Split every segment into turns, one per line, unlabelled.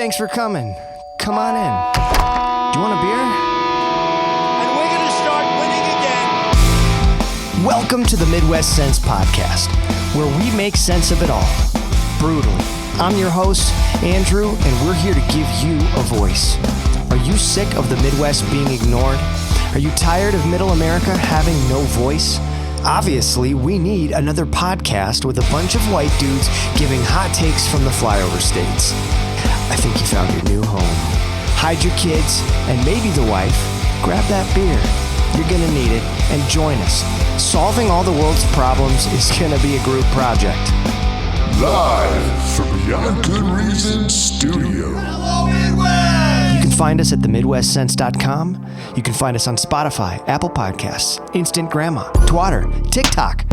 Thanks for coming. Come on in. Do you want a beer?
And we're going to start winning again.
Welcome to the Midwest Sense Podcast, where we make sense of it all, brutally. I'm your host, Andrew, and we're here to give you a voice. Are you sick of the Midwest being ignored? Are you tired of Middle America having no voice? Obviously, we need another podcast with a bunch of white dudes giving hot takes from the flyover states. I think you found your new home. Hide your kids and maybe the wife. Grab that beer. You're going to need it, and join us. Solving all the world's problems is going to be a group project.
Live from Beyond Good Reason Studio.
Hello, Midwest!
You can find us at themidwestsense.com. You can find us on Spotify, Apple Podcasts, Instant Grandma, Twitter, TikTok.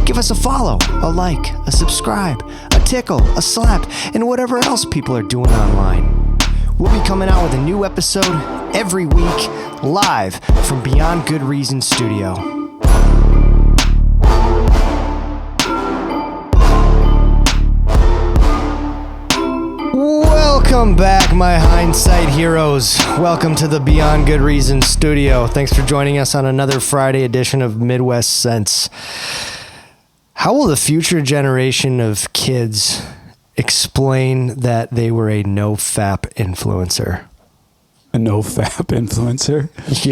Give us a follow, a like, a subscribe, a tickle, a slap, and whatever else people are doing online. We'll be coming out with a new episode every week, live from Beyond Good Reason Studio. Welcome back, my hindsight heroes. Welcome to the Beyond Good Reason Studio. Thanks for joining us on another Friday edition of Midwest Sense. How will the future generation of kids explain that they were a no-fap influencer?
A no-fap influencer?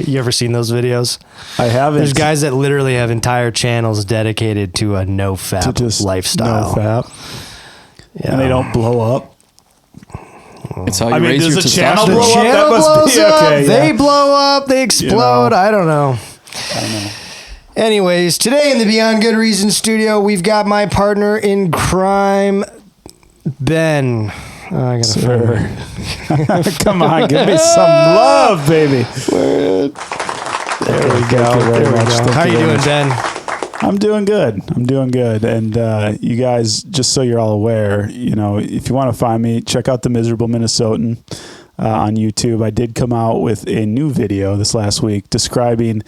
You ever seen those videos?
I haven't.
There's guys that literally have entire channels dedicated to a no-fap lifestyle.
No-fap.
Yeah.
And they don't blow up.
It's how you raise your
does the channel
testosterone.
blow up? That must be okay.
They blow up, they explode. I don't know.
I don't know.
Anyways, today in the Beyond Good Reason studio, we've got my partner in crime, Ben. Oh, I gotta find her.
Come on, give me some love, baby.
There we go.
Thank you very much. Thank
How you
very
doing,
much.
Ben?
I'm doing good. And you guys, just so you're all aware, if you want to find me, check out The Miserable Minnesotan on YouTube. I did come out with a new video this last week describing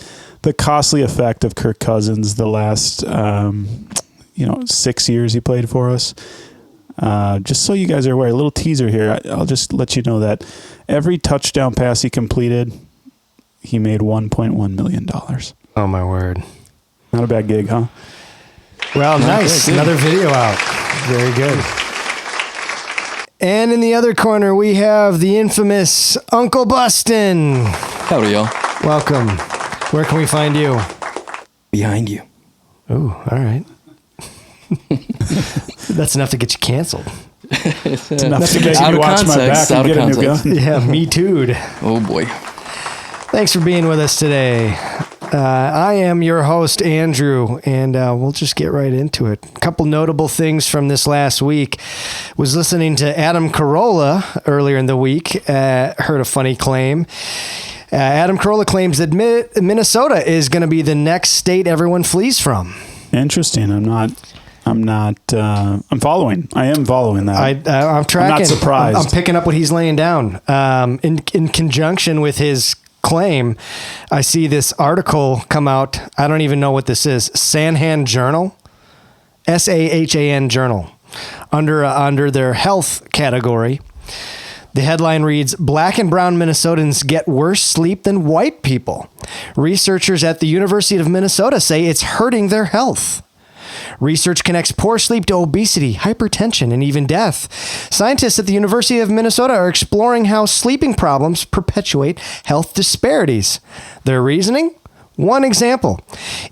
the costly effect of Kirk Cousins the last 6 years he played for us. Just so you guys are aware, a little teaser here. I'll just let you know that every touchdown pass he completed, he made $1.1 million.
Oh, my word.
Not a bad gig, huh?
Well, nice. Another video out. Very good. And in the other corner, we have the infamous Uncle Bustin.
Howdy, y'all.
Welcome. Where can we find you?
Behind you.
Ooh, all right. That's enough to get you canceled.
It's enough to get
Out
you to
of
watch my
context,
back and
out of
get a new
context.
gun.
Yeah, me too'd.
Oh, boy.
Thanks for being with us today. I am your host, Andrew, and we'll just get right into it. A couple notable things from this last week. Was listening to Adam Carolla earlier in the week. Heard a funny claim. Adam Carolla claims that Minnesota is going to be the next state everyone flees from.
Interesting. I'm following. I am following that.
I'm tracking.
I'm not surprised.
I'm picking up what he's laying down. In conjunction with his claim, I see this article come out. I don't even know what this is. Sahan Journal, SAHAN Journal, under their health category. The headline reads, Black and brown Minnesotans get worse sleep than white people. Researchers at the University of Minnesota say it's hurting their health. Research connects poor sleep to obesity, hypertension, and even death. Scientists at the University of Minnesota are exploring how sleeping problems perpetuate health disparities. Their reasoning? One example.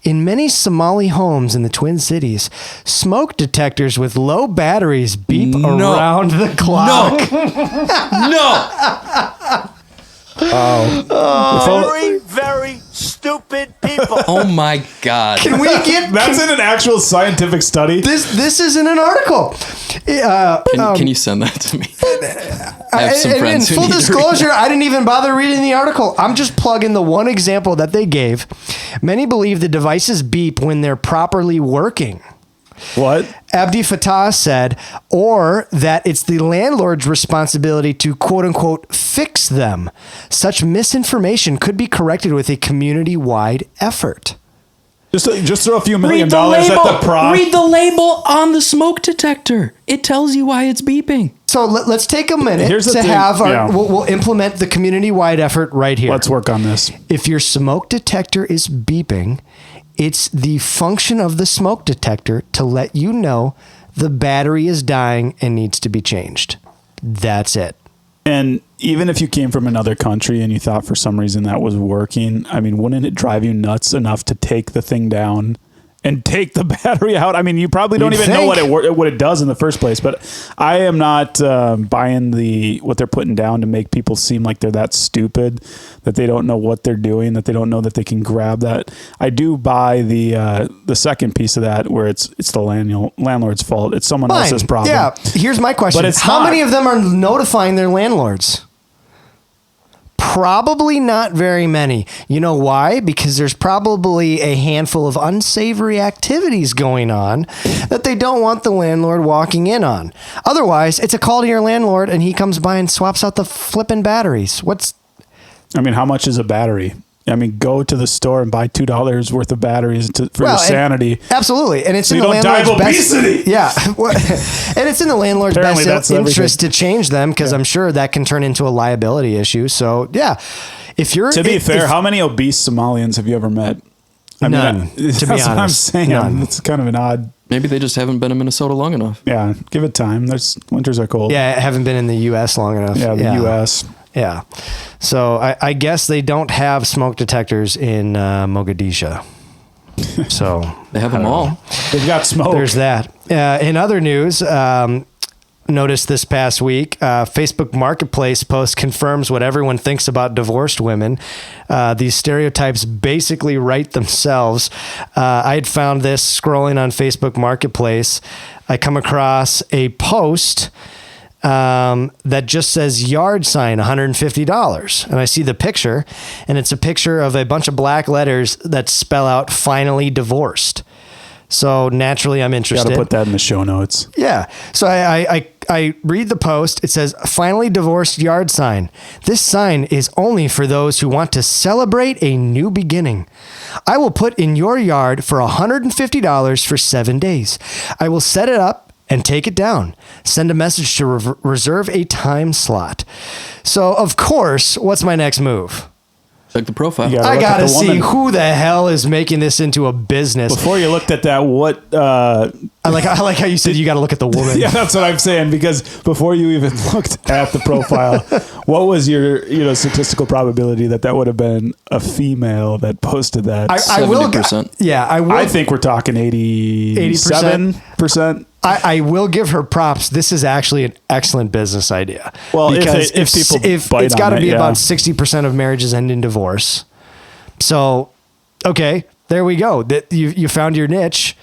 In many Somali homes in the Twin Cities, smoke detectors with low batteries beep around the clock.
No!
Very, very stupid people.
Oh, my God.
Can we get...
That's in an actual scientific study.
This isn't an article.
Can you send that to me? I have some friends who
full
need to read
disclosure,
that.
I didn't even bother reading the article. I'm just plugging the one example that they gave. Many believe the devices beep when they're properly working.
What?
Abdi Fattah said, or that it's the landlord's responsibility to quote unquote fix them. Such misinformation could be corrected with a community-wide effort.
Just throw a few $1 million at the prop.
Read the label on the smoke detector. It tells you why it's beeping.
So let's take a minute
Here's the
to
thing,
have our.
yeah.
We'll implement the community-wide effort right here.
Let's work on this.
If your smoke detector is beeping, it's the function of the smoke detector to let you know the battery is dying and needs to be changed. That's it.
And even if you came from another country and you thought for some reason that was working, I mean, wouldn't it drive you nuts enough to take the thing down and take the battery out? I mean, you probably don't even know what it does in the first place. But I am not buying what they're putting down to make people seem like they're that stupid, that they don't know what they're doing, that they don't know that they can grab that. I do buy the second piece of that where it's the landlord's fault. It's someone else's problem.
Yeah. Here's my question.
But it's
how
not.
many of them are notifying their landlords? Probably not very many. You know why? Because there's probably a handful of unsavory activities going on that they don't want the landlord walking in on. Otherwise, it's a call to your landlord and he comes by and swaps out the flipping batteries.
I mean, how much is a battery? I mean, go to the store and buy $2 worth of batteries for your sanity.
Absolutely. And it's
So
in
you
the
don't die of
landlord's
obesity.
And it's in the landlord's
Apparently
best
that's
interest
everything.
to change them because I'm sure that can turn into a liability issue. So, yeah.
To be fair, how many obese Somalians have you ever met?
None, to be
that's what I'm
honest.
saying.
None.
It's kind of an odd.
Maybe they just haven't been in Minnesota long enough.
Yeah, give it time. Winters are cold.
Yeah, I haven't been in the U.S. long enough.
Yeah, the U.S.
Yeah. So I guess they don't have smoke detectors in Mogadishu. So
They have them all.
They've got smoke.
there's that. In other news, noticed this past week, Facebook Marketplace post confirms what everyone thinks about divorced women. These stereotypes basically write themselves. I had found this scrolling on Facebook Marketplace. I come across a post that just says yard sign $150. And I see the picture, and it's a picture of a bunch of black letters that spell out finally divorced. So naturally I'm interested.
Got to put that in the show notes.
Yeah. So I read the post. It says, finally divorced yard sign. This sign is only for those who want to celebrate a new beginning. I will put in your yard for $150 for 7 days. I will set it up and take it down. Send a message to reserve a time slot. So, of course, what's my next move?
Check the profile.
Yeah.
I
look at
gotta
the
see
woman.
who the hell is making this into a business.
Before you looked at that,
I like how you said you got to look at the woman.
Yeah, that's what I'm saying. Because before you even looked at the profile, what was your statistical probability that would have been a female that posted that?
I will.
70%.
Yeah, I will.
I think we're talking 87%.
I will give her props. This is actually an excellent business idea.
Well,
because
if people bite
it's
on
got to
it,
be
yeah.
about 60% of marriages end in divorce. So, okay, there we go. That you found your niche.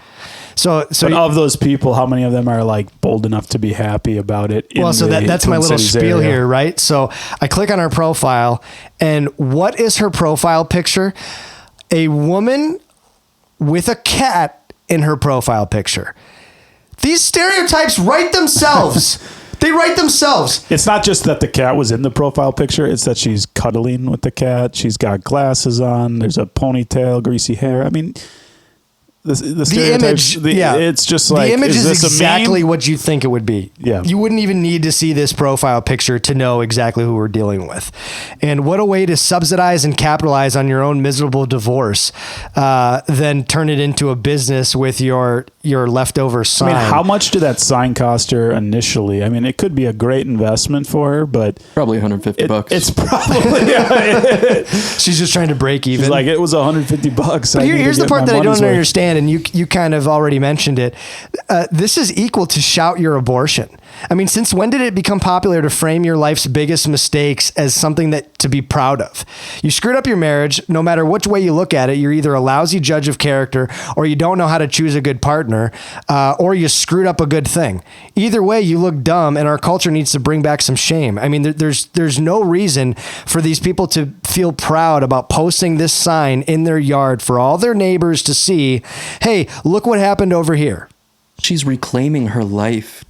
So
But of those people, how many of them are like bold enough to be happy about it?
so that's my
Twin
little
Cities
spiel
area?
here, right? So I click on her profile, and what is her profile picture? A woman with a cat in her profile picture. These stereotypes write themselves. They write themselves.
It's not just that the cat was in the profile picture. It's that she's cuddling with the cat. She's got glasses on. There's a ponytail, greasy hair. I mean, the stereotypes,
image, yeah.
It's just like,
the image is
this
exactly
a meme?
what you think it would be.
Yeah.
You wouldn't even need to see this profile picture to know exactly who we're dealing with. And what a way to subsidize and capitalize on your own miserable divorce, then turn it into a business with your leftover sign.
I mean, how much did that sign cost her initially? I mean, it could be a great investment for her, but
Probably $150.
it's probably
She's just trying to break even.
She's like, it was $150.
But here's the part that I don't understand, and you kind of already mentioned it. This is equal to shout your abortion. I mean, since when did it become popular to frame your life's biggest mistakes as something that to be proud of? You screwed up your marriage. No matter which way you look at it, you're either a lousy judge of character, or you don't know how to choose a good partner, or you screwed up a good thing. Either way, you look dumb, and our culture needs to bring back some shame. I mean, there's no reason for these people to feel proud about posting this sign in their yard for all their neighbors to see. Hey, look what happened over here.
She's reclaiming her life.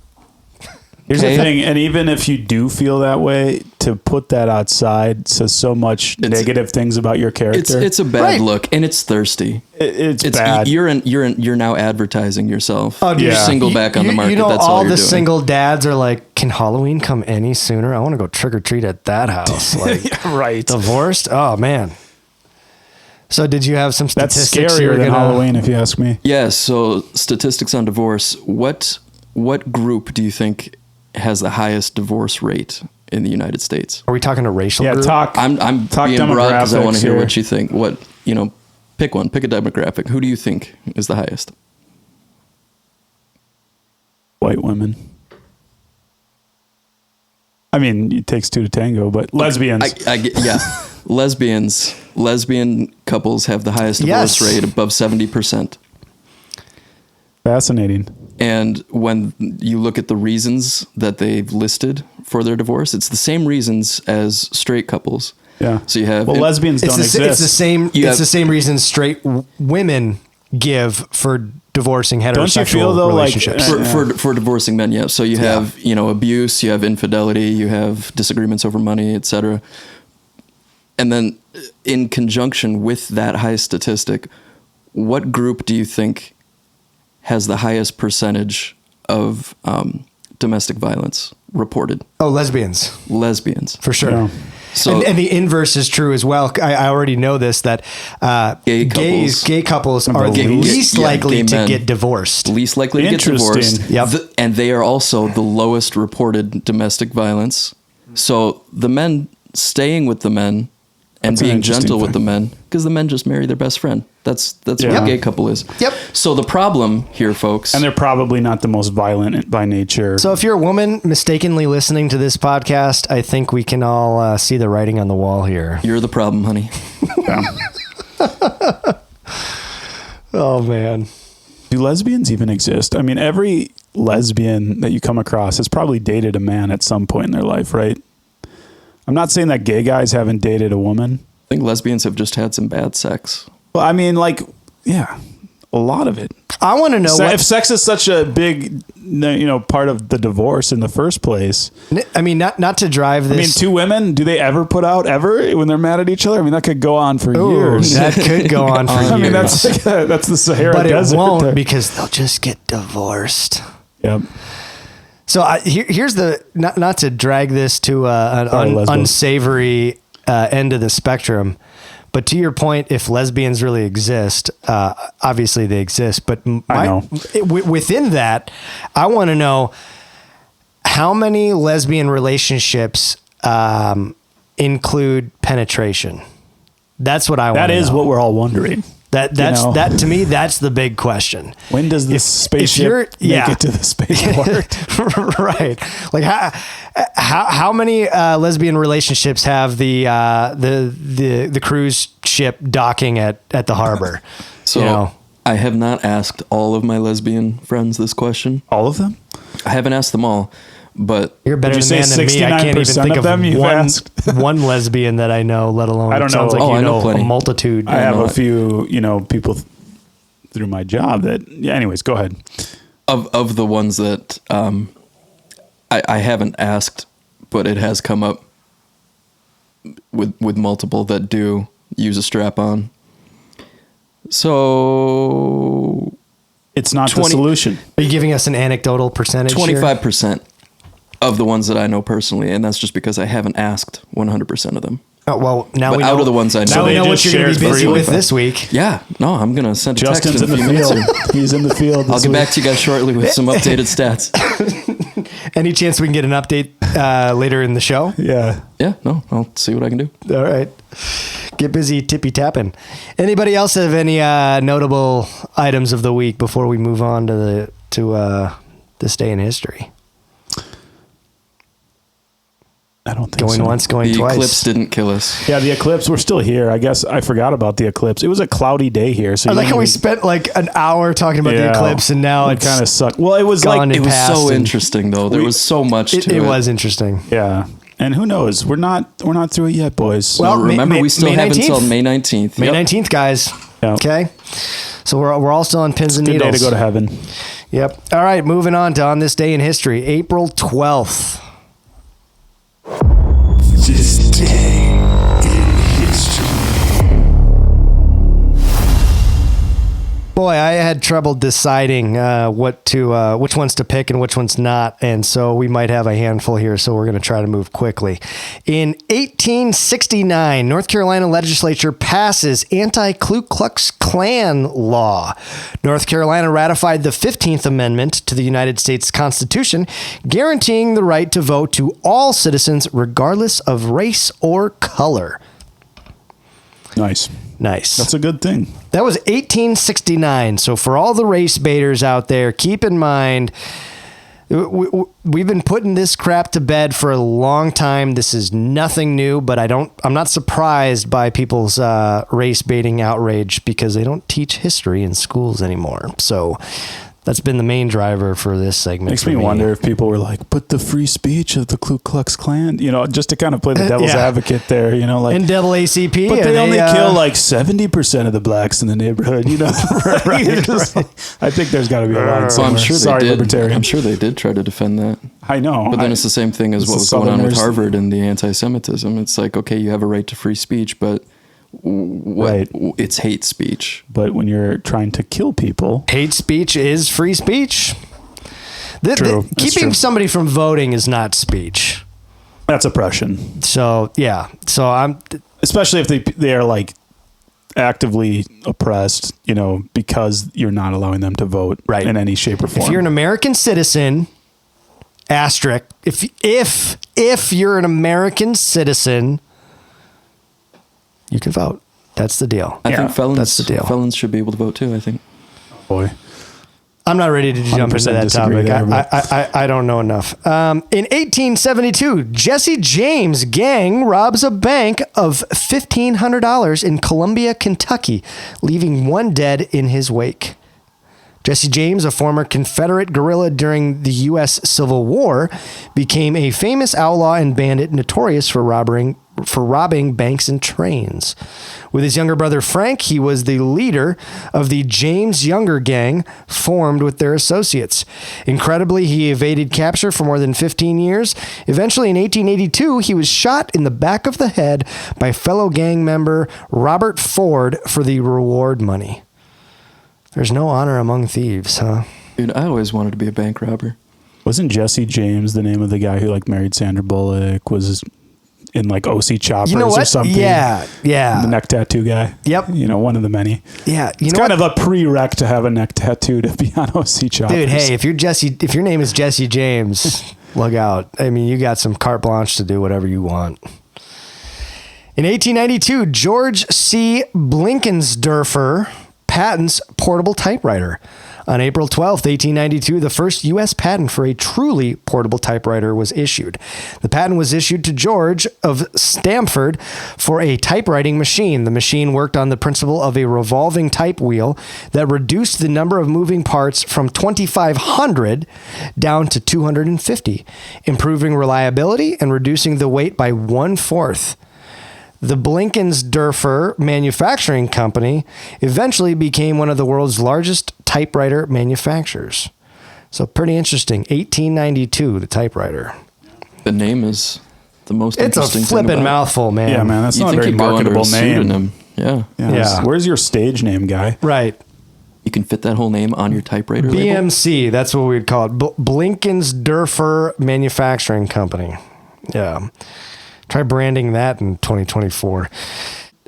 Here's the thing, and even if you do feel that way, to put that outside says so much negative things about your character.
It's a bad look, and it's thirsty.
It's bad.
You're now advertising yourself.
Oh, dude,
you're single back on the market. That's all
all
you're
the
doing.
single dads are like, can Halloween come any sooner? I want to go trick or treat at that house. Like,
right.
Divorced? Oh man. So did you have some
That's
statistics?
scarier than Halloween, if you ask me.
Yeah. So statistics on divorce. What group do you think has the highest divorce rate in the United States?
Are we talking a racial group?
I'm
talk
being broad because I want to hear
here.
what you think. Pick one. Pick a demographic. Who do you think is the highest?
White women. I mean, it takes two to tango, but lesbians.
Yeah. Lesbian couples have the highest divorce rate, above 70%.
Fascinating.
And when you look at the reasons that they've listed for their divorce, it's the same reasons as straight couples.
Yeah.
So you have
lesbians don't exist.
It's the same. It's the same reason straight women give for divorcing heterosexual
Don't you feel, though,
relationships.
for divorcing men. Yeah. So you have abuse, you have infidelity, you have disagreements over money, etc. And then in conjunction with that high statistic, what group do you think has the highest percentage of domestic violence reported?
Oh, lesbians.
Lesbians.
For sure.
Yeah.
So,
and the inverse is true as well. I already know this, that gay couples are the least likely to get divorced.
Least likely to get divorced.
Yep.
And they are also the lowest reported domestic violence. So the men staying with the men and being gentle with the men, because the men just marry their best friend. That's what a gay couple is.
Yep.
So the problem here, folks,
and they're probably not the most violent by nature.
So if you're a woman mistakenly listening to this podcast, I think we can all see the writing on the wall here.
You're the problem, honey.
Oh, man.
Do lesbians even exist? I mean, every lesbian that you come across has probably dated a man at some point in their life, right? I'm not saying that gay guys haven't dated a woman.
I think lesbians have just had some bad sex.
Well, I mean, a lot of it.
I want to know
if sex is such a big, part of the divorce in the first place.
I mean, not to drive this.
I mean, two women, do they ever put out when they're mad at each other? I mean, that could go on for years.
That could go on for years.
I mean, that's the Sahara
but
Desert.
It won't because they'll just get divorced.
Yep.
So here's not to drag this to an unsavory end of the spectrum, but to your point, if lesbians really exist, obviously they exist. But within that, I want to know how many lesbian relationships include penetration. That's what I want. That
is what we're all wondering.
That to me, that's the big question.
When does the spaceship make it to the spaceport?
Right. Like how many lesbian relationships have the cruise ship docking at the harbor?
So I have not asked all of my lesbian friends this question.
All of them?
I haven't asked them all. But
you're a better man than me. I can't even think of one lesbian that I know, let alone.
I don't know.
Sounds like I know a multitude.
I have a few, people through my job that. Yeah. Anyways, go ahead.
Of the ones that I haven't asked, but it has come up with multiple that do use a strap on. So
it's not the solution.
Are you giving us an anecdotal percentage?
25%. Of the ones that I know personally, and that's just because I haven't asked 100% of them.
Oh, well, now
but
we know.
Out of the ones I know.
Now we know what you're going to be busy with this week.
Yeah. No, I'm going to send a
Justin's
text in
the
a few
field.
minutes.
He's in the field.
I'll get back to you guys shortly with some updated stats.
Any chance we can get an update later in the show?
Yeah.
Yeah. No, I'll see what I can do.
All right. Get busy tippy tapping. Anybody else have any notable items of the week before we move on to this day in history?
I don't think
going
so.
once, going twice.
The eclipse didn't kill us.
Yeah, the eclipse. We're still here. I guess I forgot about the eclipse. It was a cloudy day here. So
I like how we spent like an hour talking about the eclipse, and now it
kind of sucked. Well, it was
it was so interesting though. There was so much to it.
It was interesting.
Yeah, and who knows? We're not through it yet, boys.
Well, remember we still have until May 19th.
May 19th, guys. Yep. Okay, so we're all still on pins and needles.
Good day to go to heaven.
Yep. All right, moving on to this day in history, April 12th.
This day in history.
Boy, I had trouble deciding which ones to pick and which ones not, and so we might have a handful here, so we're going to try to move quickly. In 1869, North Carolina legislature passes anti-Ku Klux Klan law. North Carolina ratified the 15th Amendment to the United States Constitution, guaranteeing the right to vote to all citizens regardless of race or color.
Nice. That's a good thing.
That was 1869. So for all the race baiters out there, keep in mind, we've been putting this crap to bed for a long time. This is nothing new, but I'm not surprised by people's race baiting outrage because they don't teach history in schools anymore. So that's been the main driver for this segment.
Makes me wonder if people were like, but the free speech of the Ku Klux Klan, just to kind of play the devil's advocate there, like
NAACP.
But they only kill like 70% of the blacks in the neighborhood, Right. I think there's got to be a line somewhere.
I'm sure
Sorry,
they did.
libertarian.
I'm sure they did try to defend that.
I know.
But then it's the same thing as what was going on with Harvard and the anti-Semitism. It's like, okay, you have a right to free speech, but it's hate speech.
But when you're trying to kill people,
hate speech is free speech.
True.
Keeping somebody from voting is not speech.
That's oppression.
So yeah. So
especially if they are like actively oppressed, because you're not allowing them to vote in any shape or form.
If you're an American citizen, asterisk. If you're an American citizen, you can vote. That's the deal.
I think felons,
that's the deal.
Felons should be able to vote too, I think.
Boy.
I'm not ready to jump into that topic. I don't know enough. In 1872, Jesse James' gang robs a bank of $1,500 in Columbia, Kentucky, leaving one dead in his wake. Jesse James, a former Confederate guerrilla during the U.S. Civil War, became a famous outlaw and bandit notorious for robbing banks and trains. With his younger brother Frank, he was the leader of the James Younger gang formed with their associates. Incredibly, he evaded capture for more than 15 years. Eventually, in 1882, he was shot in the back of the head by fellow gang member Robert Ford for the reward money. There's no honor among thieves, huh?
Dude, I always wanted to be a bank robber.
Wasn't Jesse James the name of the guy who married Sandra Bullock? Was in OC Choppers or something?
Yeah.
The neck tattoo guy.
Yep.
One of the many.
Yeah.
It's kind of a prereq to have a neck tattoo to be on OC Choppers.
Dude, hey, if your name is Jesse James, look out. I mean, you got some carte blanche to do whatever you want. In 1892, George C. Blinkensderfer patents portable typewriter. On April 12th, 1892, the first U.S. patent for a truly portable typewriter was issued. The patent was issued to George of Stamford for a typewriting machine. The machine worked on the principle of a revolving type wheel that reduced the number of moving parts from 2,500 down to 250, improving reliability and reducing the weight by 1/4. The Blinkensderfer Manufacturing Company eventually became one of the world's largest typewriter manufacturers. So pretty interesting. 1892, the typewriter.
The name is the most interesting.
It's a flippin' mouthful, man.
Yeah, man. That's not a very marketable name.
Yeah.
Where's your stage name, guy?
Right.
You can fit that whole name on your typewriter
BMC,
label?
that's what we'd call it. Blinkensderfer Manufacturing Company. Yeah. Try branding that in 2024.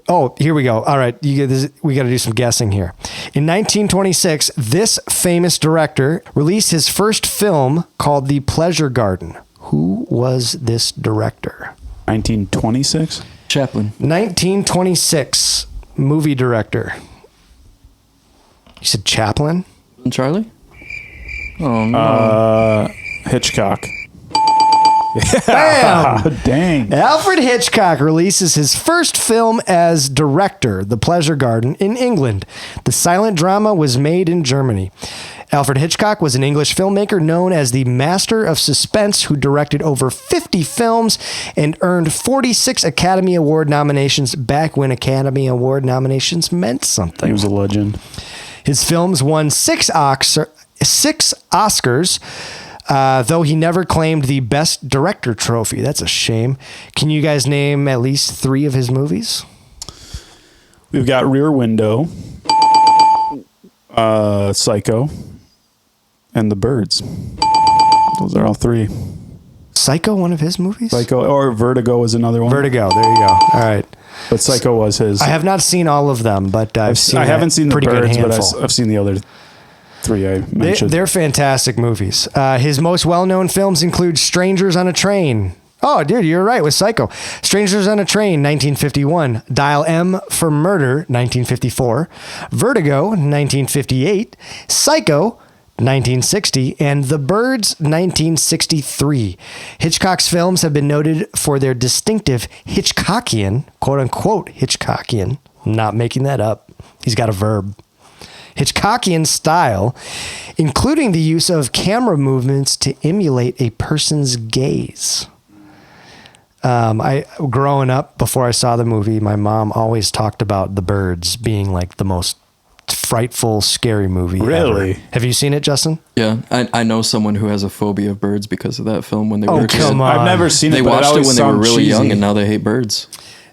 Oh, here we go. All right, we got to do some guessing here. In 1926, this famous director released his first film called The Pleasure Garden. Who was this director?
1926?
Chaplin.
1926, movie director. You said Chaplin?
And Charlie? Oh, no.
Hitchcock.
Bam!
Dang.
Alfred Hitchcock releases his first film as director, The Pleasure Garden, in England. The silent drama was made in Germany. Alfred Hitchcock was an English filmmaker known as the master of suspense who directed over 50 films and earned 46 Academy Award nominations back when Academy Award nominations meant something.
He was a legend.
His films won 6 Oscars, though he never claimed the Best Director trophy. That's a shame. Can you guys name at least 3 of his movies?
We've got Rear Window, Psycho, and The Birds. Those are all 3.
Psycho, one of his movies?
Psycho, or Vertigo was another one.
Vertigo, there you go. All right.
But Psycho was his.
I have not seen all of them, but I
haven't seen The
pretty good
Birds, but
handful.
I've seen the other 3 I mentioned.
They're fantastic movies. His most well-known films include Strangers on a Train. Oh, dude, you're right with Psycho. Strangers on a Train, 1951. Dial M for Murder, 1954. Vertigo, 1958. Psycho, 1960, and The Birds, 1963. Hitchcock's films have been noted for their distinctive Hitchcockian, quote-unquote Hitchcockian, I'm not making that up, he's got a verb, Hitchcockian style, including the use of camera movements to emulate a person's gaze. Growing up, before I saw the movie, my mom always talked about The Birds being like the most frightful, scary movie
Really?
ever. Have you seen it, Justin?
Yeah, I know someone who has a phobia of birds because of that film when they
Oh,
were a kid.
come on.
I've never seen
They
it, but
watched it
always
when they were
sound
really
cheesy.
young, and now they hate birds.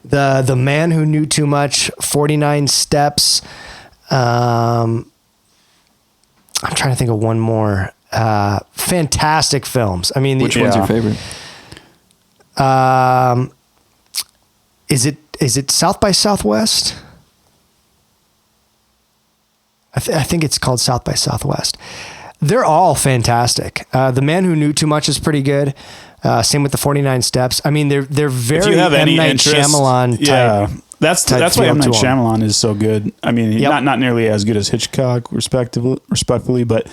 The Man Who Knew Too Much, 49 Steps. I'm trying to think of one more. Fantastic films. I mean,
Which one's your favorite?
Is it South by Southwest? I think it's called South by Southwest. They're all fantastic. The Man Who Knew Too Much is pretty good. Same with the 49 Steps. I mean, they're very
If you have
M.
any
Night
interest,
Shyamalan type.
yeah, that's why
feel
M. Night
to 'em.
Shyamalan is so good. I mean,
Yep.
not nearly as good as Hitchcock, respectfully, but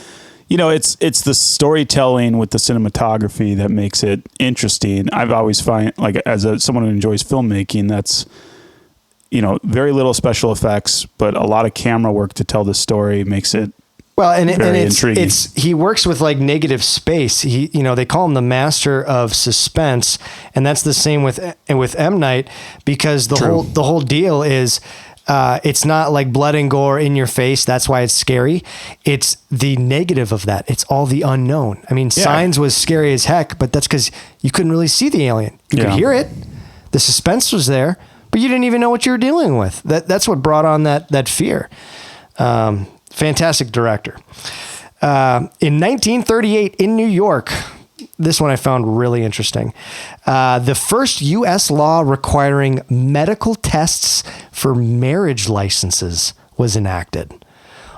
you know, it's the storytelling with the cinematography that makes it interesting. I've always find, like, as someone who enjoys filmmaking, that's, you know, very little special effects, but a lot of camera work to tell the story makes it.
Well, and
Very intriguing.
it's he works with like negative space. He, you know, they call him the master of suspense, and that's the same with M. Night, because the whole deal is it's not like blood and gore in your face. That's why it's scary. It's the negative of that. It's all the unknown. I mean, Signs was scary as heck, but that's because you couldn't really see the alien. You could hear it. The suspense was there, but you didn't even know what you were dealing with. That's what brought on that fear. Fantastic director. In 1938 in New York, this one I found really interesting. The first U.S. law requiring medical tests for marriage licenses was enacted.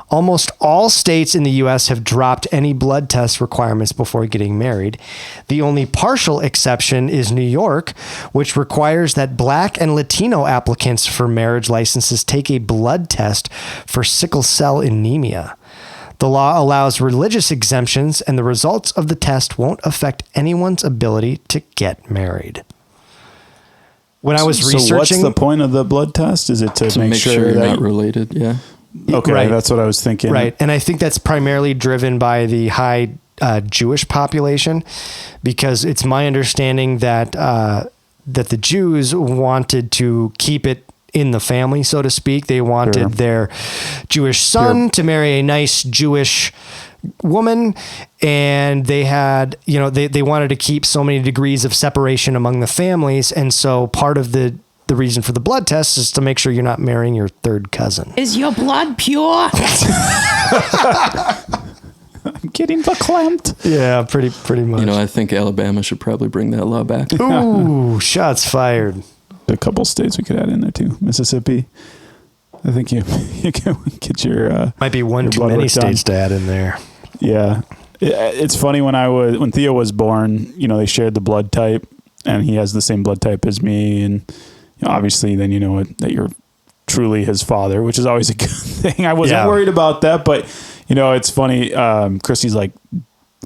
Almost all states in the U.S. have dropped any blood test requirements before getting married. The only partial exception is New York, which requires that Black and Latino applicants for marriage licenses take a blood test for sickle cell anemia. The law allows religious exemptions, and the results of the test won't affect anyone's ability to get married. When I was researching...
So what's the point of the blood test? Is it to make sure
you're
that
not related? Yeah.
Okay,
Right.
that's what I was thinking.
Right. And I think that's primarily driven by the high Jewish population, because it's my understanding that that the Jews wanted to keep it in the family, so to speak. They wanted their Jewish son to marry a nice Jewish woman, and they had, you know, they wanted to keep so many degrees of separation among the families. And so part of the reason for the blood test is to make sure you're not marrying your third cousin.
Is your blood pure?
I'm getting verklempt.
Yeah, pretty much.
You know, I think Alabama should probably bring that law back.
Ooh, shots fired.
A couple states we could add in there too. Mississippi. I think you can get your
Might be one
your
too
blood
many
work done.
states to add in there.
Yeah. It's funny when Theo was born, you know, they shared the blood type, and he has the same blood type as me, and you know, obviously then you know that you're truly his father, which is always a good thing. I wasn't worried about that, but you know, it's funny. Christy's like,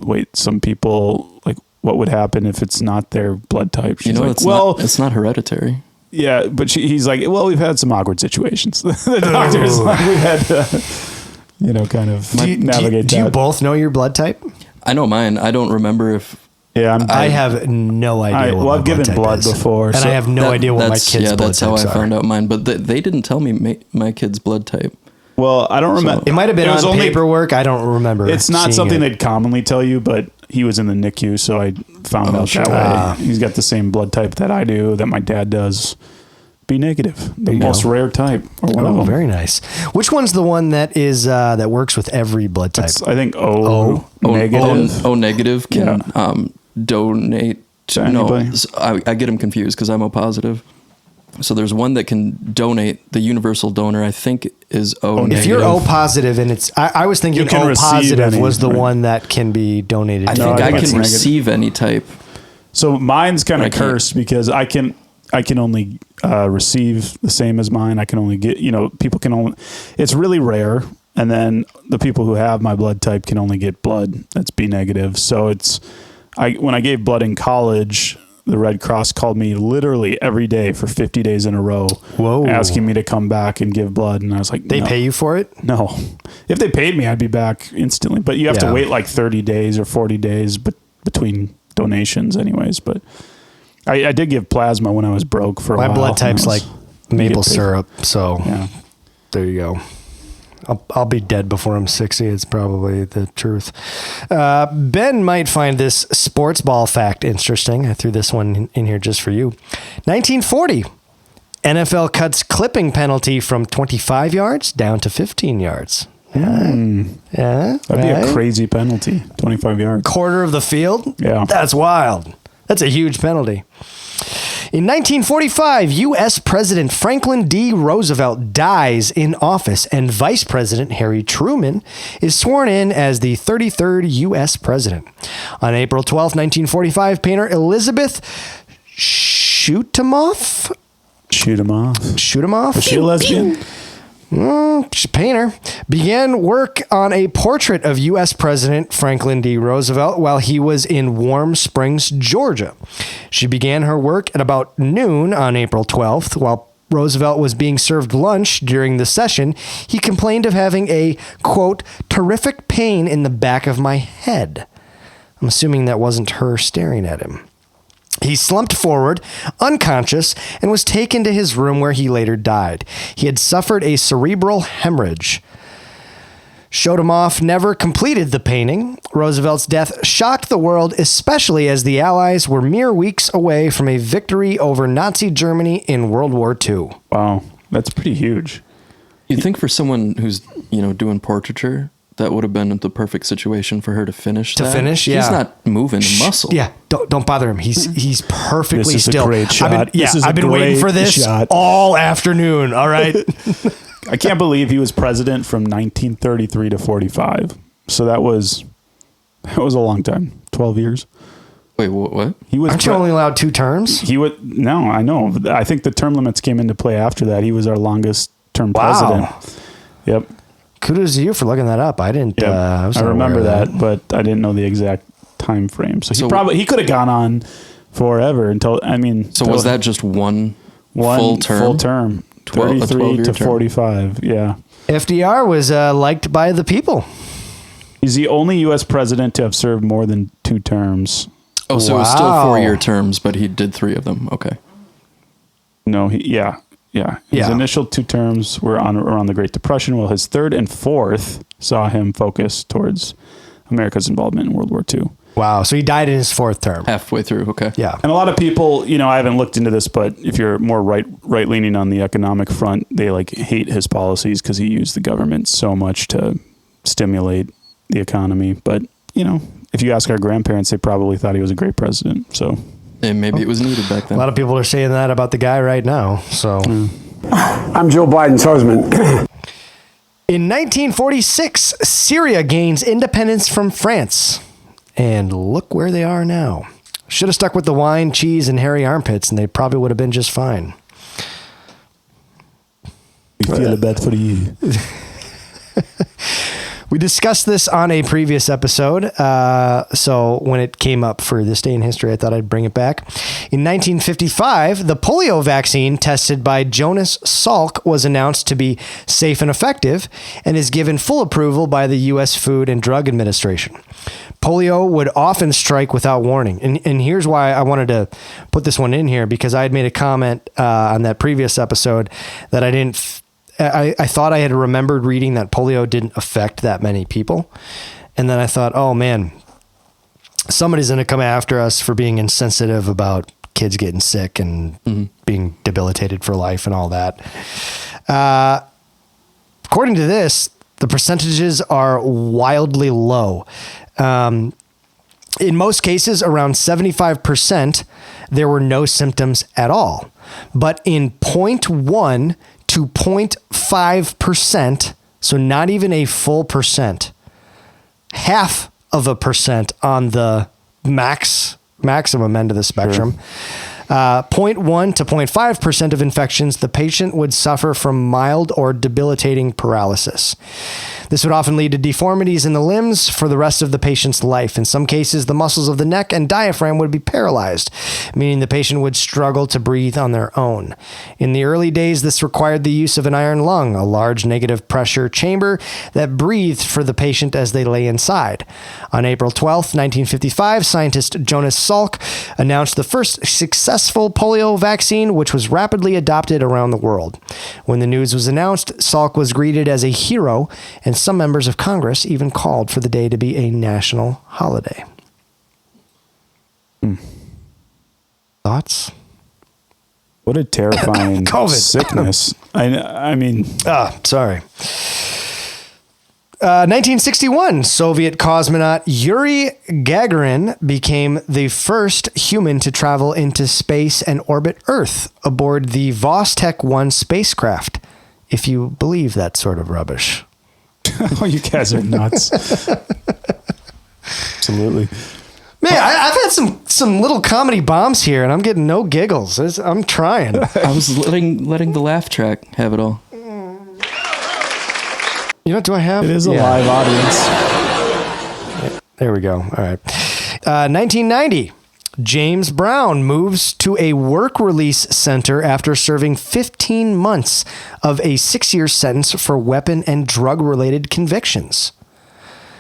wait, some people, like, what would happen if it's not their blood type? She's
You know,
like,
it's not hereditary.
yeah, but he's like, well, we've had some awkward situations. The doctors, like, we've had to, you know, kind of navigate
do you
that.
both know your blood type?
I know mine. I don't remember if
Yeah,
I have no idea.
well,
what my
I've given
type
blood
is.
before,
and
so
I have no idea what my kids' blood
that's how I
types are.
found out mine. But they didn't tell me my kid's blood type.
Well, I don't remember.
It might have been
was
on
only-
paperwork. I don't remember.
It's not
seeing
something
it.
they'd commonly tell you, but he was in the NICU, so I found out that way. He's got the same blood type that I do, that my dad does. B negative, the most rare type. Or one of them.
Very nice. Which one's the one that is that works with every blood type?
I think O negative.
O negative can donate. No, I get them confused because I'm O positive. So there's one that can donate. The universal donor, I think, is O negative.
If you're O positive, and it's, I was thinking O positive was the one that can be donated.
I think I can receive any type.
So mine's kind of cursed because I can only receive the same as mine. I can only get, people can only, it's really rare. And then the people who have my blood type can only get blood that's B negative. So when I gave blood in college, the Red Cross called me literally every day for 50 days in a row. Whoa. Asking me to come back and give blood. And I was like,
They pay you for it?
No. If they paid me, I'd be back instantly. But you have to wait like 30 days or 40 days between donations anyways. But I did give plasma when I was broke for a while.
My blood type's like maple syrup. So there you go. I'll be dead before I'm 60. It's probably the truth. Ben might find this sports ball fact interesting. I threw this one in here just for you. 1940, NFL cuts clipping penalty from 25 yards down to 15 yards.
That'd be a crazy penalty. 25 yards.
Quarter of the field?
Yeah.
That's wild. That's a huge penalty. In 1945, U.S. President Franklin D. Roosevelt dies in office, and Vice President Harry Truman is sworn in as the 33rd U.S. President. On April 12, 1945, painter Elizabeth Shootamoff?
Was she a lesbian?
Painter began work on a portrait of U.S. President Franklin D. Roosevelt while he was in Warm Springs, Georgia. She began her work at about noon on April 12th. While Roosevelt was being served lunch during the session, he complained of having a, quote, terrific pain in the back of my head. I'm assuming that wasn't her staring at him. He slumped forward, unconscious, and was taken to his room where he later died. He had suffered a cerebral hemorrhage. Shotomoff never completed the painting. Roosevelt's death shocked the world, especially as the Allies were mere weeks away from a victory over Nazi Germany in World War II.
Wow, that's pretty huge.
You'd think for someone who's, doing portraiture, that would have been the perfect situation for her to finish. He's not moving the muscle.
Yeah, don't bother him. He's perfectly
this is
still.
A great shot.
I've been waiting for this all afternoon. All right.
I can't believe he was president from 1933 to 45. So that was a long time. 12 years.
Wait, what?
He was.
Aren't you only allowed 2 terms?
No, I know. I think the term limits came into play after that. He was our longest term president. Yep.
Kudos to you for looking that up. I didn't.
I remember that, but I didn't know the exact time frame. So he could have gone on forever until.
So was that just one full term?
Full term. 33 to 45. Yeah.
FDR was liked by the people.
He's the only U.S. president to have served more than 2 terms.
Oh, so it was still 4-year terms, but he did 3 of them. Okay.
No, His initial 2 terms were around the Great Depression, while his 3rd and 4th saw him focus towards America's involvement in World War II.
Wow. So he died in his 4th term.
Halfway through. Okay.
Yeah.
And a lot of people, I haven't looked into this, but if you're more right leaning on the economic front, they hate his policies because he used the government so much to stimulate the economy. But, if you ask our grandparents, they probably thought he was a great president. So.
And maybe it was needed back then.
A lot of people are saying that about the guy right now. So.
I'm Joe Biden's husband.
In 1946, Syria gains independence from France. And look where they are now. Should have stuck with the wine, cheese, and hairy armpits, and they probably would have been just fine.
We feel bad for you.
We discussed this on a previous episode, so when it came up for this day in history, I thought I'd bring it back. In 1955, the polio vaccine tested by Jonas Salk was announced to be safe and effective and is given full approval by the U.S. Food and Drug Administration. Polio would often strike without warning, and here's why I wanted to put this one in here, because I had made a comment on that previous episode that I thought I had remembered reading that polio didn't affect that many people. And then I thought, oh man, somebody's going to come after us for being insensitive about kids getting sick and being debilitated for life and all that. According to this, the percentages are wildly low. In most cases, around 75%, there were no symptoms at all. But in 0.1 to 0.5%, so not even a full percent, half of a percent on the maximum end of the spectrum, 0.1 to 0.5% of infections, the patient would suffer from mild or debilitating paralysis. This would often lead to deformities in the limbs for the rest of the patient's life. In some cases, the muscles of the neck and diaphragm would be paralyzed, meaning the patient would struggle to breathe on their own. In the early days, this required the use of an iron lung, a large negative pressure chamber that breathed for the patient as they lay inside. On April 12th, 1955, scientist Jonas Salk announced the first successful polio vaccine, which was rapidly adopted around the world. When the news was announced, Salk was greeted as a hero, and some members of Congress even called for the day to be a national holiday. Thoughts?
What a terrifying
COVID.
sickness. I mean,
Sorry. 1961, Soviet cosmonaut Yuri Gagarin became the first human to travel into space and orbit Earth aboard the Vostok 1 spacecraft, if you believe that sort of rubbish.
oh, you guys are nuts. Absolutely.
Man, I've had some little comedy bombs here, and I'm getting no giggles. I'm trying.
I was letting the laugh track have it all.
You know what do I have?
It is a live audience.
There we go. All right. 1990. James Brown moves to a work release center after serving 15 months of a 6-year sentence for weapon and drug-related convictions.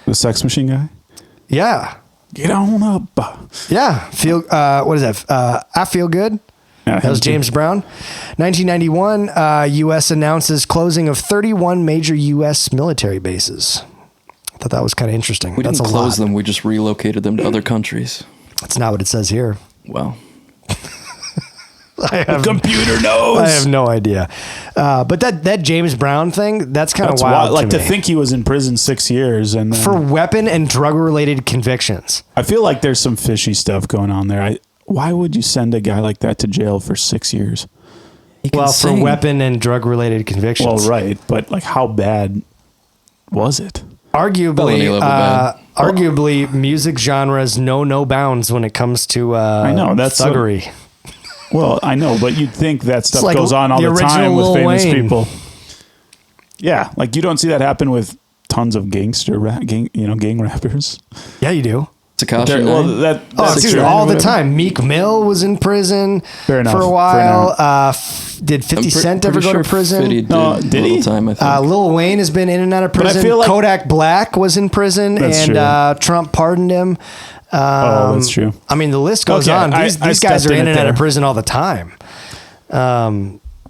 The Sex Machine guy?
Yeah.
Get on up.
Yeah. What is that? I Feel Good.
Yeah,
That was James Brown. 1991, U.S. announces closing of 31 major U.S. military bases. I thought that was kind of interesting.
We
That's
didn't
a
close
lot.
them. We just relocated them to other countries.
That's not what it says here.
Well,
Computer knows.
I have no idea. But that James Brown thing, that's kind of wild.
Like to
me.
think he was in prison 6 years and then,
For weapon and drug-related convictions.
I feel like there's some fishy stuff going on there. Why would you send a guy like that to jail for 6 years?
Well, for weapon and drug-related convictions.
Well, right, but like, how bad was it?
Felony level bad.
Arguably, music genres know no bounds when it comes to
I know, that's
thuggery.
Well, I know, but you'd think that stuff
like
goes on all
the
the time with
original Lil
famous
Wayne.
people. Yeah, like you don't see that happen with tons of gang rappers.
Yeah, you do.
Tekashi
Well,
9.
Oh,
that's
dude,
true.
all the
Whatever.
time. Meek Mill was in prison
Fair enough,
for a
fair
while.
enough.
Did 50
I'm
Cent ever
pretty
go
sure
to prison?
50 did,
No, did
a little
he?
time, I think.
Lil Wayne has been in and out of
I
prison.
feel like-
Kodak Black was in prison,
That's
and
true.
Trump pardoned him.
That's true.
I mean, the list goes
Okay,
on. These
I
guys
stepped
are
in
in
it
and out of
there.
prison all the time.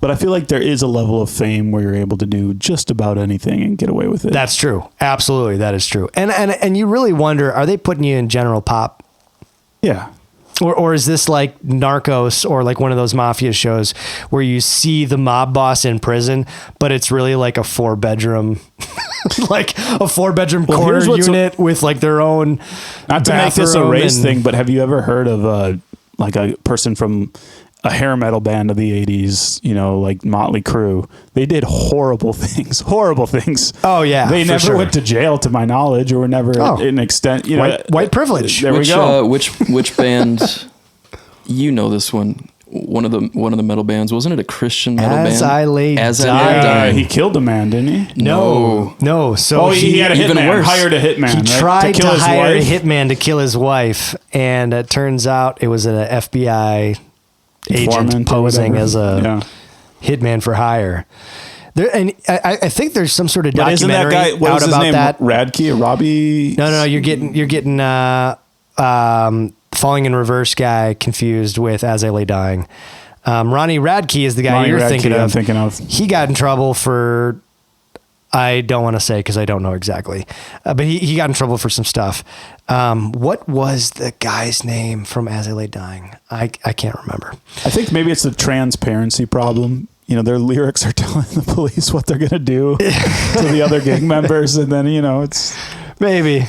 But I feel like there is a level of fame where you're able to do just about anything and get away with it.
That's true. Absolutely, that is true. And you really wonder, are they putting you in general pop?
yeah.
Or is this like Narcos or like one of those mafia shows where you see the mob boss in prison, but it's really like a 4-bedroom, like a 4-bedroom corner
here's what's
unit with like their own
Not to make this a
bathroom
race
and-
thing, but have you ever heard of like a person from a hair metal band of the 80s, like Motley Crue? They did horrible things.
Oh, yeah,
They
for
never
sure.
went to jail to my knowledge, or were never an extent,
White privilege.
There we go.
Which band? You know this one. One of the metal bands, wasn't it a Christian metal band?
As I Lay
As I
Dying.
Lay Dying.
He killed a man, didn't he?
No. So
he had a
even
hitman,
worse.
hired a hitman,
He
right?
tried to
kill his
hire
wife.
a hitman to kill his wife, and it turns out it was an FBI agent
Informant or
posing
whatever.
as a hitman for hire. There, and I think there's some sort of
But isn't that
documentary
guy, what
out
was his
about
name?
that.
Radke or Robbie?
No, you're getting Falling in Reverse guy confused with As I Lay Dying. Ronnie Radke is the guy
Ronnie
you're
Radke,
thinking
I'm
of.
thinking of.
He got in trouble for I don't want to say because I don't know exactly. But he got in trouble for some stuff. What was the guy's name from As I Lay Dying? I can't remember.
I think maybe it's the transparency problem. You know, their lyrics are telling the police what they're going to do to the other gang members. And then, you know, it's...
Maybe.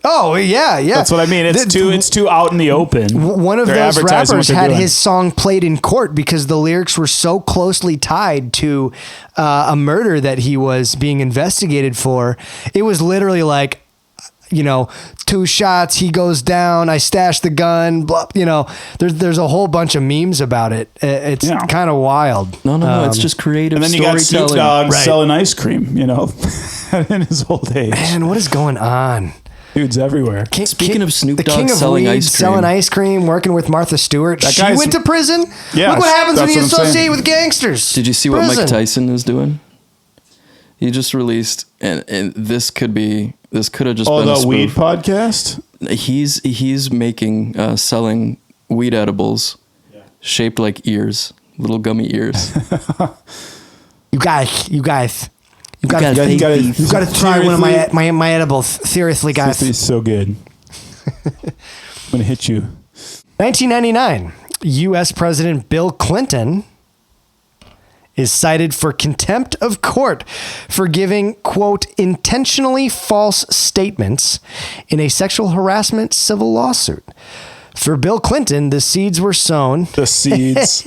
Oh, yeah.
That's what I mean. It's too out in the open.
One of
They're
those
advertising
rappers
what they're
had
doing.
his song played in court because the lyrics were so closely tied to a murder that he was being investigated for. It was literally like, you know, 2 shots, he goes down, I stashed the gun, blah, you know, there's a whole bunch of memes about it. It's kind of wild.
No, it's just creative
and then you got
storytelling.
Snoop Dogg
Right.
selling ice cream, you know, in his old age.
Man, what is going on?
Dudes everywhere.
Speaking of Snoop
the
Dogg
king of
selling
weed,
ice cream.
selling ice cream, working with Martha Stewart.
That
She
guy's-
went to prison.
Yeah,
Look what happens when
that's
you
what I'm saying.
associate with gangsters.
Did you see what
Prison.
Mike Tyson is doing? He just released, and this could have just been a
the
spoof.
weed podcast?
He's making selling weed edibles shaped like ears, little gummy ears.
You guys, you got
gotta
to try one of my edibles. Seriously, guys.
This is so good. I'm going to hit you.
1999, U.S. President Bill Clinton is cited for contempt of court for giving, quote, intentionally false statements in a sexual harassment civil lawsuit. For Bill Clinton, the seeds were sown
The seeds.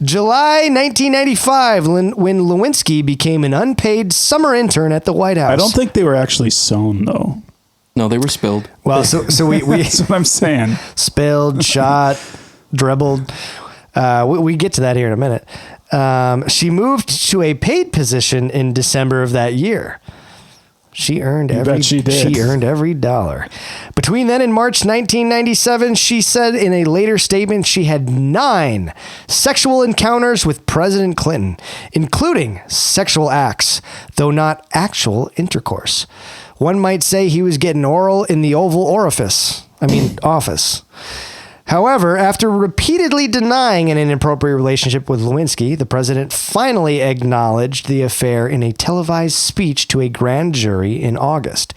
July 1995 when Lewinsky became an unpaid summer intern at the White House.
I don't think they were actually sown, though.
No, they were spilled.
Well, so we
That's what I'm saying.
spilled, shot, dribbled. We get to that here in a minute. She moved to a paid position in December of that year. She earned
bet she did.
She earned every dollar. Between then and March 1997, she said in a later statement she had 9 sexual encounters with President Clinton, including sexual acts, though not actual intercourse. One might say he was getting oral in the Oval Office. However, after repeatedly denying an inappropriate relationship with Lewinsky, the president finally acknowledged the affair in a televised speech to a grand jury in August,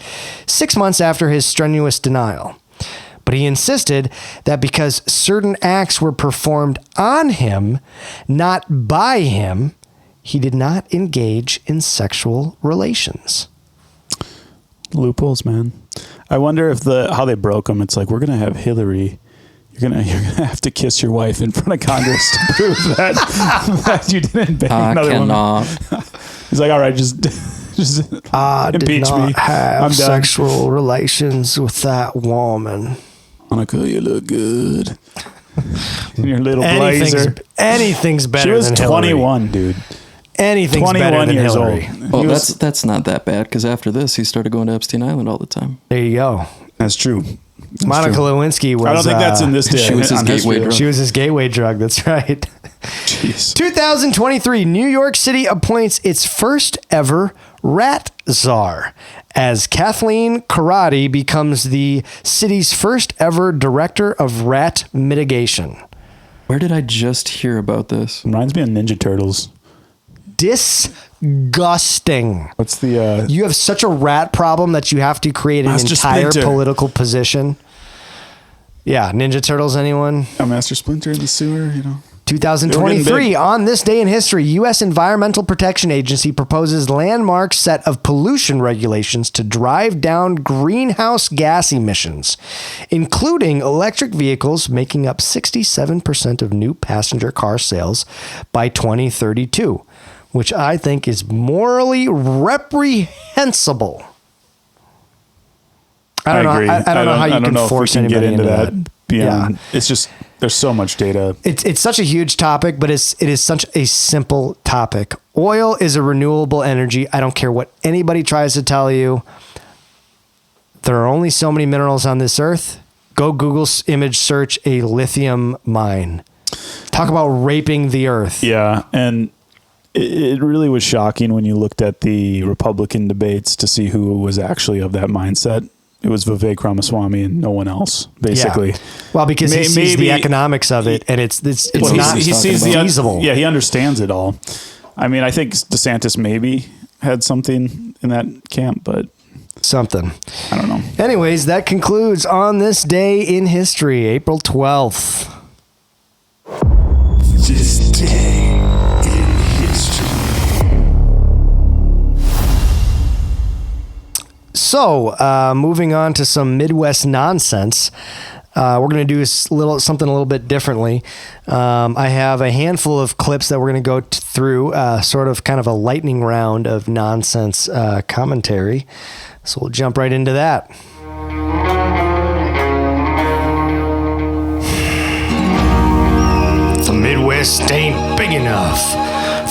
6 months after his strenuous denial. But he insisted that because certain acts were performed on him, not by him, he did not engage in sexual relations.
Loopholes, man. I wonder if how they broke them. It's like, we're going to have Hillary. You're gonna have to kiss your wife in front of Congress to prove that you didn't bang another woman. He's like, all right, just
I did
impeach
not
me.
have
I'm done.
sexual relations with that woman.
Monica, you look good in your little blazer.
Anything's better.
She was
than Hillary.
21, dude.
Anything's
21
better than
years
Hillary.
old.
Well,
He was-
that's not that bad because after this, he started going to Epstein Island all the time.
There you go.
That's true.
Monica
true.
Lewinsky was.
I don't think that's in this day.
She was his
on
gateway
history.
drug.
She was his gateway drug. That's right.
Jeez.
2023, New York City appoints its first ever rat czar as Kathleen Karate becomes the city's first ever director of rat mitigation.
Where did I just hear about this?
Reminds me of Ninja Turtles.
Disgusting.
What's the
You have such a rat problem that you have to create an
Master
entire
Splinter.
political position. Yeah, Ninja Turtles, anyone?
Master Splinter in the sewer? You know.
2023, on this day in history, U.S. Environmental Protection Agency proposes landmark set of pollution regulations to drive down greenhouse gas emissions, including electric vehicles making up 67% of new passenger car sales by 2032, which I think is morally reprehensible. I don't
agree.
know. I don't know how you can
if we
force
can
anybody
get into that.
Yeah.
It's just there's so much data.
It's such a huge topic, but it is such a simple topic. Oil is a renewable energy. I don't care what anybody tries to tell you. There are only so many minerals on this earth. Go Google image search a lithium mine. Talk about raping the earth.
Yeah, and it really was shocking when you looked at the Republican debates to see who was actually of that mindset. It was Vivek Ramaswamy and no one else, basically.
Yeah. Well, because he sees the economics of it, and it's
Well,
not
he sees
feasible.
he understands it all. I mean, I think DeSantis maybe had something in that camp, but
something.
I don't know.
Anyways, that concludes On This Day in History, April 12th.
This day in history.
So, moving on to some Midwest nonsense. We're going to do something a little bit differently. I have a handful of clips that we're going to go through, sort of kind of a lightning round of nonsense commentary. So we'll jump right into that. The Midwest ain't big enough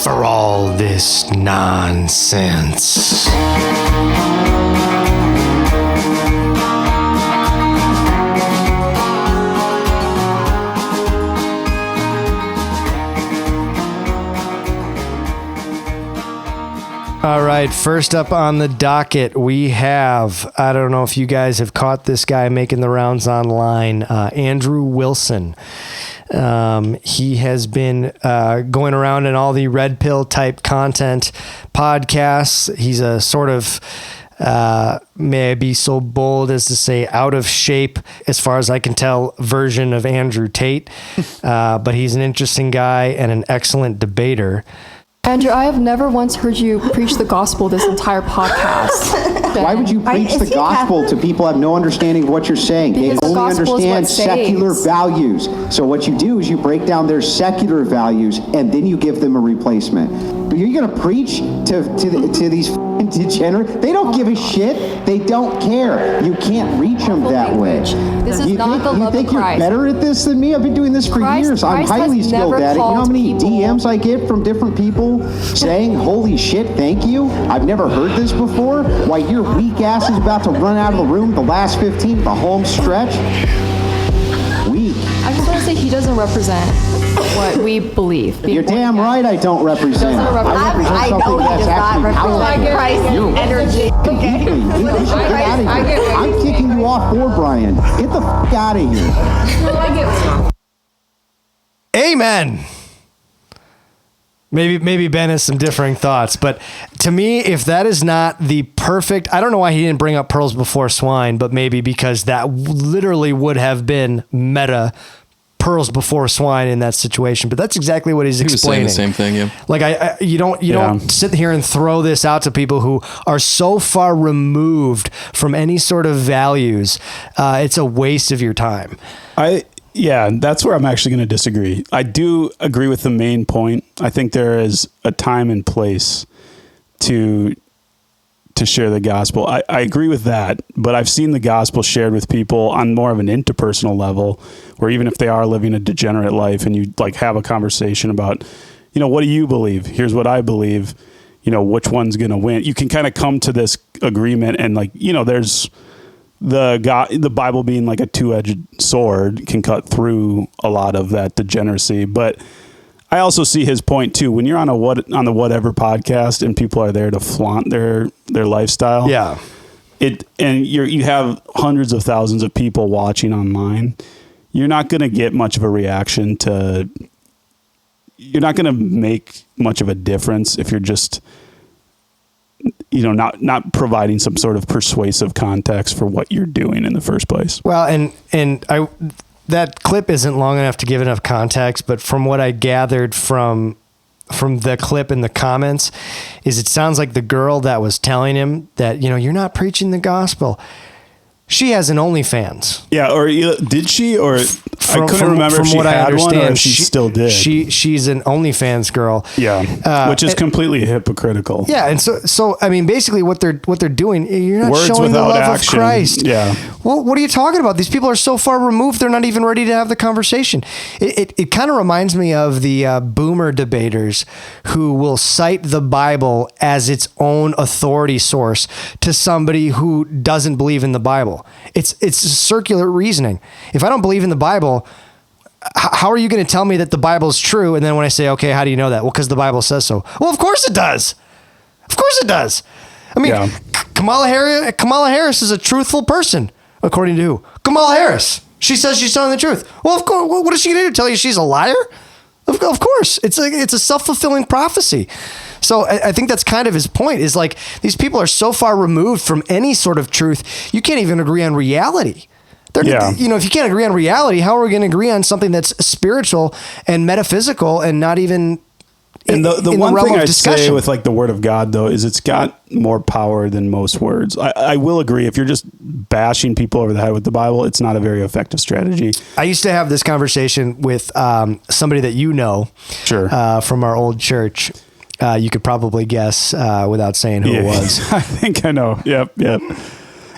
for all this nonsense. All right, first up on the docket, we have, I don't know if you guys have caught this guy making the rounds online, Andrew Wilson. He has been going around in all the red pill type content podcasts. He's a sort of, may I be so bold as to say, out of shape, as far as I can tell, version of Andrew Tate. But he's an interesting guy and an excellent debater.
Andrew, I have never once heard you preach the gospel this entire podcast.
Why would you preach the gospel to people who have no understanding of what you're saying? They
Because the
only
gospel is what
understand secular
saves.
values. So what you do is you break down their secular values and then you give them a replacement. But you're going to preach to these f***ing degenerates? They don't give a shit. They don't care. You can't reach them that way.
This is
you
not
think,
the
you
love
think
of
you're
Christ.
better at this than me? I've been doing this for years. I'm
Christ
highly
has
skilled
never
at it. You know how
called
many
people-
DMs I get from different people saying, holy shit, thank you? I've never heard this before. Why, your weak ass is about to run out of the room the last 15, the home stretch. Weak.
I just want to say he doesn't represent what we believe.
You're damn right I don't represent.
Doesn't represent-
I represent
I know
something
he
that's
does not
actually
represent
powerful.
Christ's energy. Okay.
You should get out of here. I'm kicking you off for Brian. Get the f*** out of here.
Amen. Maybe Ben has some differing thoughts, but to me, if that is not the perfect, I don't know why he didn't bring up pearls before swine, but maybe because that literally would have been meta pearls before swine in that situation. But that's exactly what he's explaining.
He was saying the same thing, yeah.
Like you don't sit here and throw this out to people who are so far removed from any sort of values. It's a waste of your time.
Yeah, that's where I'm actually going to disagree. I do agree with the main point. I think there is a time and place to share the gospel. I agree with that, but I've seen the gospel shared with people on more of an interpersonal level, where even if they are living a degenerate life and you like have a conversation about, what do you believe? Here's what I believe. Which one's going to win? You can kind of come to this agreement and there's the Bible being like a two-edged sword can cut through a lot of that degeneracy. But I also see his point too. When you're on the Whatever podcast and people are there to flaunt their lifestyle,
Yeah.
and you have hundreds of thousands of people watching online, you're not going to get much of a reaction you're not going to make much of a difference if you're just not providing some sort of persuasive context for what you're doing in the first place.
Well, and that clip isn't long enough to give enough context, but from what I gathered from the clip in the comments is it sounds like the girl that was telling him that, you're not preaching the gospel. She has an OnlyFans.
Yeah, or did she? Or I couldn't remember if she had one or if she still did.
She's an OnlyFans girl.
Yeah, which is completely hypocritical.
Yeah, and so I mean, basically, what they're doing, you're not
Words
showing the
without
love
action.
of Christ.
Yeah.
Well, what are you talking about? These people are so far removed; they're not even ready to have the conversation. It kind of reminds me of the boomer debaters who will cite the Bible as its own authority source to somebody who doesn't believe in the Bible. It's circular reasoning. If I don't believe in the Bible, how are you going to tell me that the Bible is true? And then when I say, okay, how do you know that? Well, because the Bible says so. Well, of course it does. Of course it does. I mean,
Yeah.
Kamala Harris is a truthful person, according to who? Kamala Harris. She says she's telling the truth. Well, of course. What is she going to do? Tell you she's a liar? Of course. It's a self-fulfilling prophecy. So I think that's kind of his point, is like these people are so far removed from any sort of truth, you can't even agree on reality. If you can't agree on reality, how are we going to agree on something that's spiritual and metaphysical and not even
And the
in
one
realm
thing
of
I'd
discussion?
say with like the word of God, though, is it's got more power than most words. I will agree. If you're just bashing people over the head with the Bible, it's not a very effective strategy.
I used to have this conversation with somebody that you know, from our old church. You could probably guess without saying who it was.
I think I know. Yep.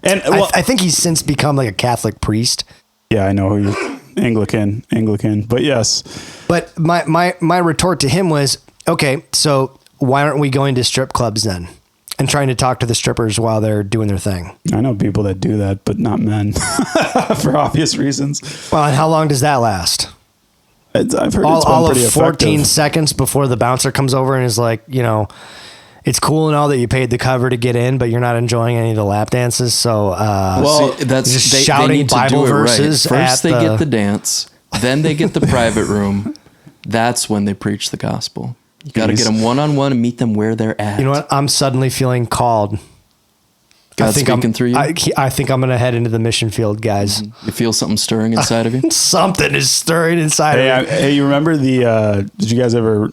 And
I think he's since become like a Catholic priest.
Yeah, I know who you're. Anglican, but yes.
But my retort to him was, okay, so why aren't we going to strip clubs then and trying to talk to the strippers while they're doing their thing?
I know people that do that, but not men for obvious reasons.
Well, and how long does that last?
I've heard it's been
all
pretty
of 14
effective.
seconds before the bouncer comes over and is like, it's cool and all that you paid the cover to get in, but you're not enjoying any of the lap dances. So,
that's
just
they
shouting
need to
Bible
do it
verses.
right. First, they get the dance, then they get the private room. That's when they preach the gospel. You got to get them one-on-one and meet them where they're at.
You know what? I'm suddenly feeling called.
God's speaking through you?
I think I'm going to head into the mission field, guys.
You feel something stirring inside of you?
Something is stirring inside of me.
Hey, you remember did you guys ever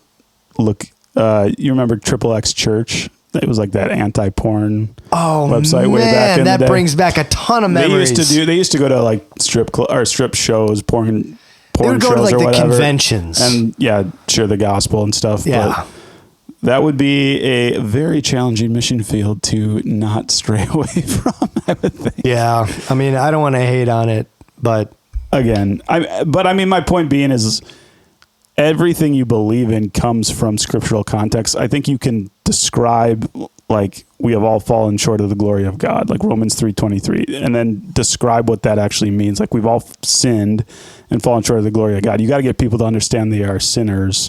look, you remember Triple X Church? It was like that anti-porn website way back in the day.
That brings back a ton of memories.
They used to go to like strip shows, porn
they would go
shows
to like
or
the
whatever,
conventions
and share the gospel and stuff.
Yeah.
But that would be a very challenging mission field to not stray away from, I would think.
Yeah. I mean, I don't want to hate on it, but
again, my point being is everything you believe in comes from scriptural context. I think you can describe like we have all fallen short of the glory of God, like Romans 3:23, and then describe what that actually means. Like we've all sinned and fallen short of the glory of God. You got to get people to understand they are sinners.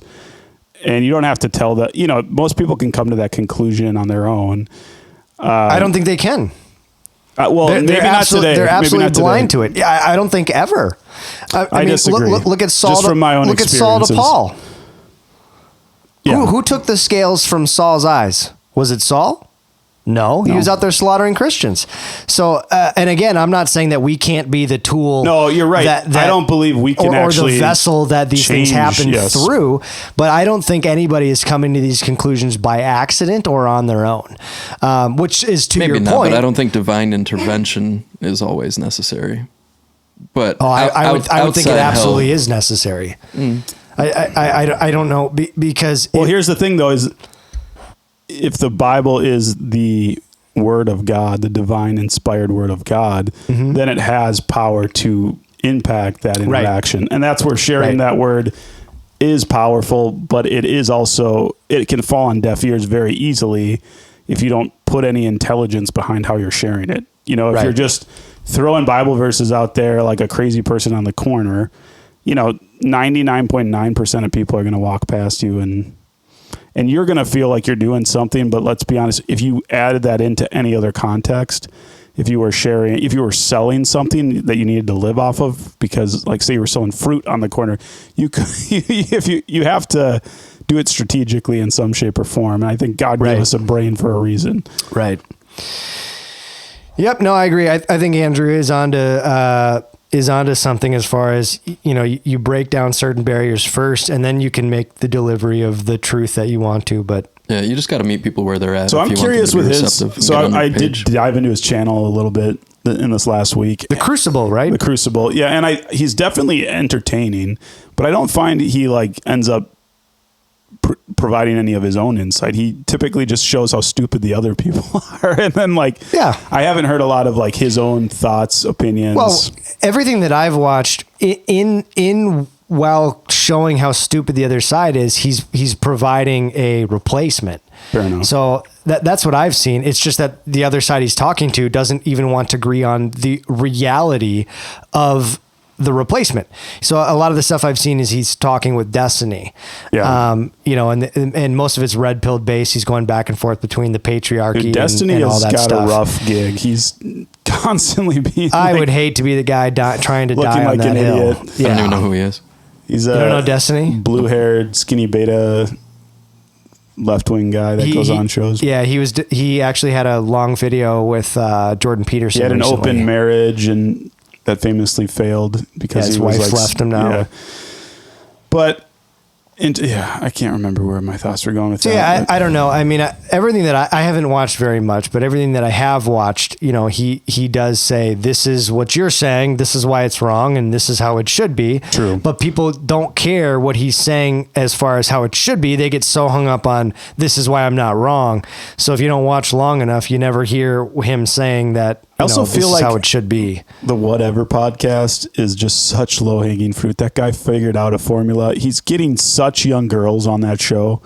And you don't have to tell that, most people can come to that conclusion on their own.
I don't think they can.
Maybe not today.
They're absolutely blind
today.
to it. Yeah, I don't think ever. I mean,
disagree.
Look at Saul.
Just from my own
look at Saul to
experiences.
Paul.
Yeah.
Who took the scales from Saul's eyes? Was it Saul? No, he was out there slaughtering Christians. So, and again, I'm not saying that we can't be the tool.
No, you're right. I don't believe we can actually
or the vessel that these things happen through. But I don't think anybody is coming to these conclusions by accident or on their own. Which is to
Maybe
your
not,
point.
but I don't think divine intervention is always necessary. But
I would think it absolutely is necessary. I don't know because
here's the thing though is if the Bible is the word of God, the divine inspired word of God, then it has power to impact that interaction. And that's where sharing that word is powerful, but it is also, it can fall on deaf ears very easily if you don't put any intelligence behind how you're sharing it. If you're just throwing Bible verses out there like a crazy person on the corner, 99.9% of people are going to walk past you and you're going to feel like you're doing something. But let's be honest, if you added that into any other context, if you were selling something that you needed to live off of, because like say you were selling fruit on the corner, you have to do it strategically in some shape or form. And I think God gave us a brain for a reason.
Right. Yep. No, I agree. I think Andrew is onto something as far as, you break down certain barriers first and then you can make the delivery of the truth that you want to, but
yeah, you just got to meet people where they're at.
So I'm curious with I did dive into his channel a little bit in this last week.
The Crucible, right?
The Crucible. Yeah. And he's definitely entertaining, but I don't find he like ends up providing any of his own insight. He typically just shows how stupid the other people are. And then I haven't heard a lot of like his own thoughts, opinions.
Well, everything that I've watched in while showing how stupid the other side is, he's providing a replacement.
Fair enough.
So that's what I've seen. It's just that the other side he's talking to doesn't even want to agree on the reality of the replacement. So a lot of the stuff I've seen is he's talking with Destiny.
Yeah.
And most of it's red pilled based. He's going back and forth between the patriarchy.
Dude, Destiny
and all
has
that
got
stuff.
a rough gig. He's constantly being.
I would hate to be the guy trying to
looking
die on
like
that
an
hill.
idiot.
Yeah.
I don't even know who he is.
He's
you don't know Destiny?
Blue haired, skinny beta left-wing guy that goes on shows.
Yeah, he actually had a long video with Jordan Peterson.
He had an
recently.
open marriage and that famously failed because
his
he was
wife left him now.
Yeah. But I can't remember where my thoughts were going with that.
Yeah, I don't know. I mean, everything that I haven't watched very much, but everything that I have watched, he does say, this is what you're saying, this is why it's wrong, and this is how it should be.
True.
But people don't care what he's saying as far as how it should be. They get so hung up on, this is why I'm not wrong. So if you don't watch long enough, you never hear him saying that,
I also
this
feel
is
like
how it should be.
The Whatever podcast is just such low-hanging fruit. That guy figured out a formula. He's getting such young girls on that show.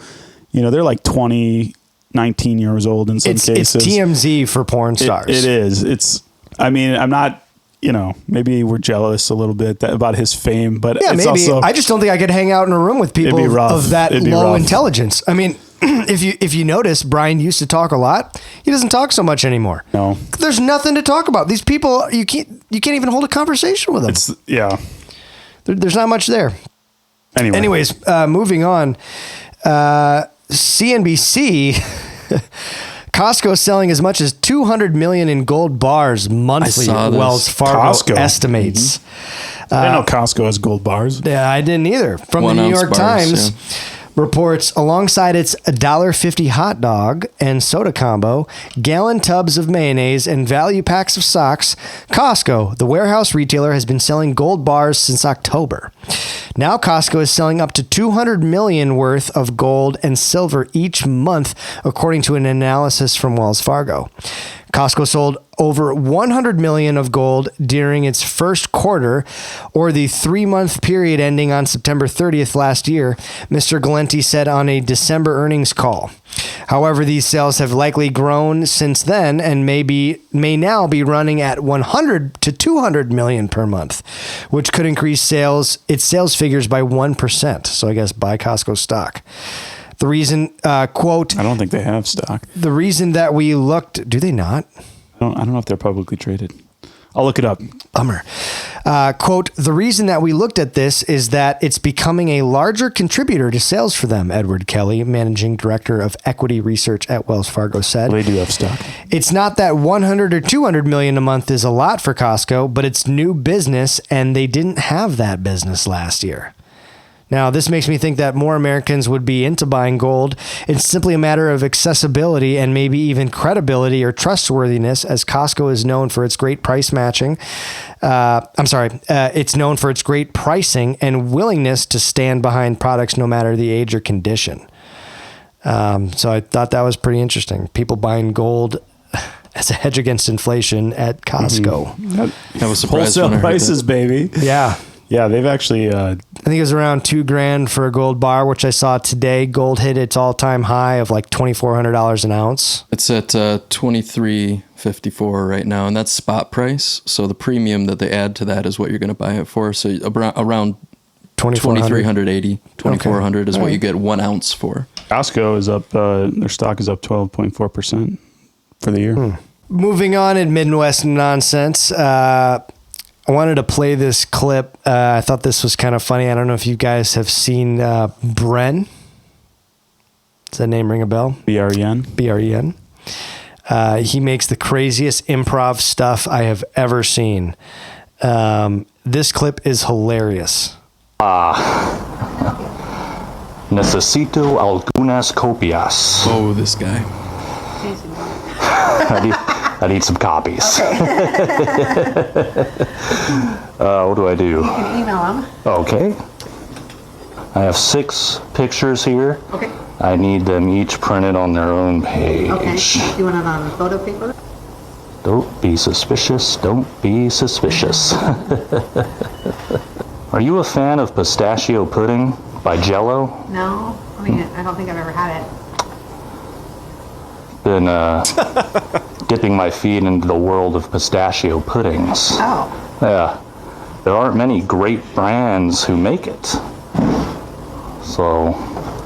They're like 20, 19 years old in some cases.
It's TMZ for porn stars.
It is. I'm not, maybe we're jealous a little bit about his fame, but
yeah,
it's
maybe.
also,
I just don't think I could hang out in a room with people of that low intelligence. I mean, if you notice, Brian used to talk a lot. He doesn't talk so much anymore.
No,
there's nothing to talk about. These people, you can't even hold a conversation with them. There's not much there. Anyways, moving on. CNBC. Costco selling as much as 200 million in gold bars monthly. Wells Fargo estimates.
I didn't know Costco has gold bars.
Yeah, I didn't either. From the New York Times. Reports alongside its $1.50 hot dog and soda combo, gallon tubs of mayonnaise, and value packs of socks, Costco, the warehouse retailer, has been selling gold bars since October. Now Costco is selling up to 200 million worth of gold and silver each month, according to an analysis from Wells Fargo. Costco sold over 100 million of gold during its first quarter, or the 3-month period ending on September 30th last year, Mr. Galenti said on a December earnings call. However, these sales have likely grown since then and may now be running at 100 to 200 million per month, which could increase its sales figures by 1%. So I guess buy Costco stock. The reason, quote...
I don't think they have stock.
The reason that we looked... Do they not?
I don't know if they're publicly traded. I'll look it up.
Bummer. Quote, the reason that we looked at this is that it's becoming a larger contributor to sales for them, Edward Kelly, managing director of equity research at Wells Fargo, said.
Well, they do have stock.
It's not that 100 or 200 million a month is a lot for Costco, but it's new business, and they didn't have that business last year. Now, this makes me think that more Americans would be into buying gold. It's simply a matter of accessibility and maybe even credibility or trustworthiness, as Costco is known for its great price matching. It's known for its great pricing and willingness to stand behind products no matter the age or condition. So I thought that was pretty interesting. People buying gold as a hedge against inflation at Costco.
Mm-hmm.
That was surprised
wholesale prices, baby.
Yeah.
Yeah, they've actually...
I think it was around $2,000 for a gold bar, which I saw today. Gold hit its all-time high of like $2,400 an ounce.
It's at $23.54 right now, and that's spot price. So the premium that they add to that is what you're going to buy it for. So around $2,380, $2,400 is what you get 1 ounce for.
Costco is up. Their stock is up 12.4% for the year.
Moving on in Midwest nonsense. I wanted to play this clip. I thought this was kind of funny. I don't know if you guys have seen Bren. Does that name ring a bell?
B-R-E-N.
B-R-E-N. He makes the craziest improv stuff I have ever seen. This clip is hilarious.
Necesito algunas copias.
Oh, this guy.
I need some copies. What do I do?
You can email them.
Okay. I have 6 pictures here.
Okay.
I need them each printed on their own page.
Okay. You want it on photo paper?
Don't be suspicious. Don't be suspicious. Are you a fan of pistachio pudding by Jell-O?
No. I mean, I don't think I've ever had it.
Been dipping my feet into the world of pistachio puddings.
Oh.
Yeah. There aren't many great brands who make it. So...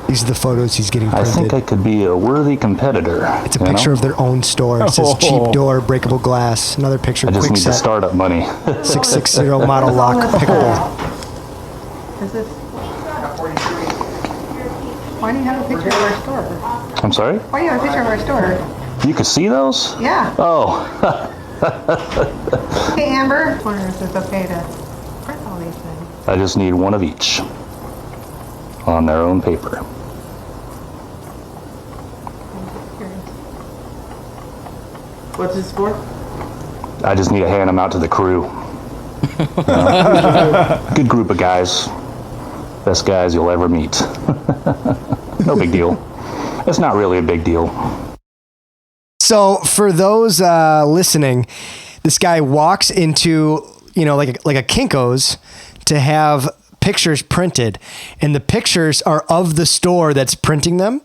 These are the photos he's getting printed.
I think I could be a worthy competitor.
It's a picture of their own store. It says cheap door, breakable glass. Another picture,
I just
quick
need the
set.
startup money.
660 model lock pickable.
Is this? 23. Why do you have a picture of our store?
I'm sorry?
Why do you have a picture of our store?
You can see those?
Yeah.
Oh,
Hey, Amber. I wonder if it's okay to print all these things.
I just need one of each on their own paper.
What's this for?
I just need to hand them out to the crew. Good group of guys. Best guys you'll ever meet. No big deal. It's not really a big deal.
So for those listening, this guy walks into, like a Kinko's to have pictures printed, and the pictures are of the store that's printing them,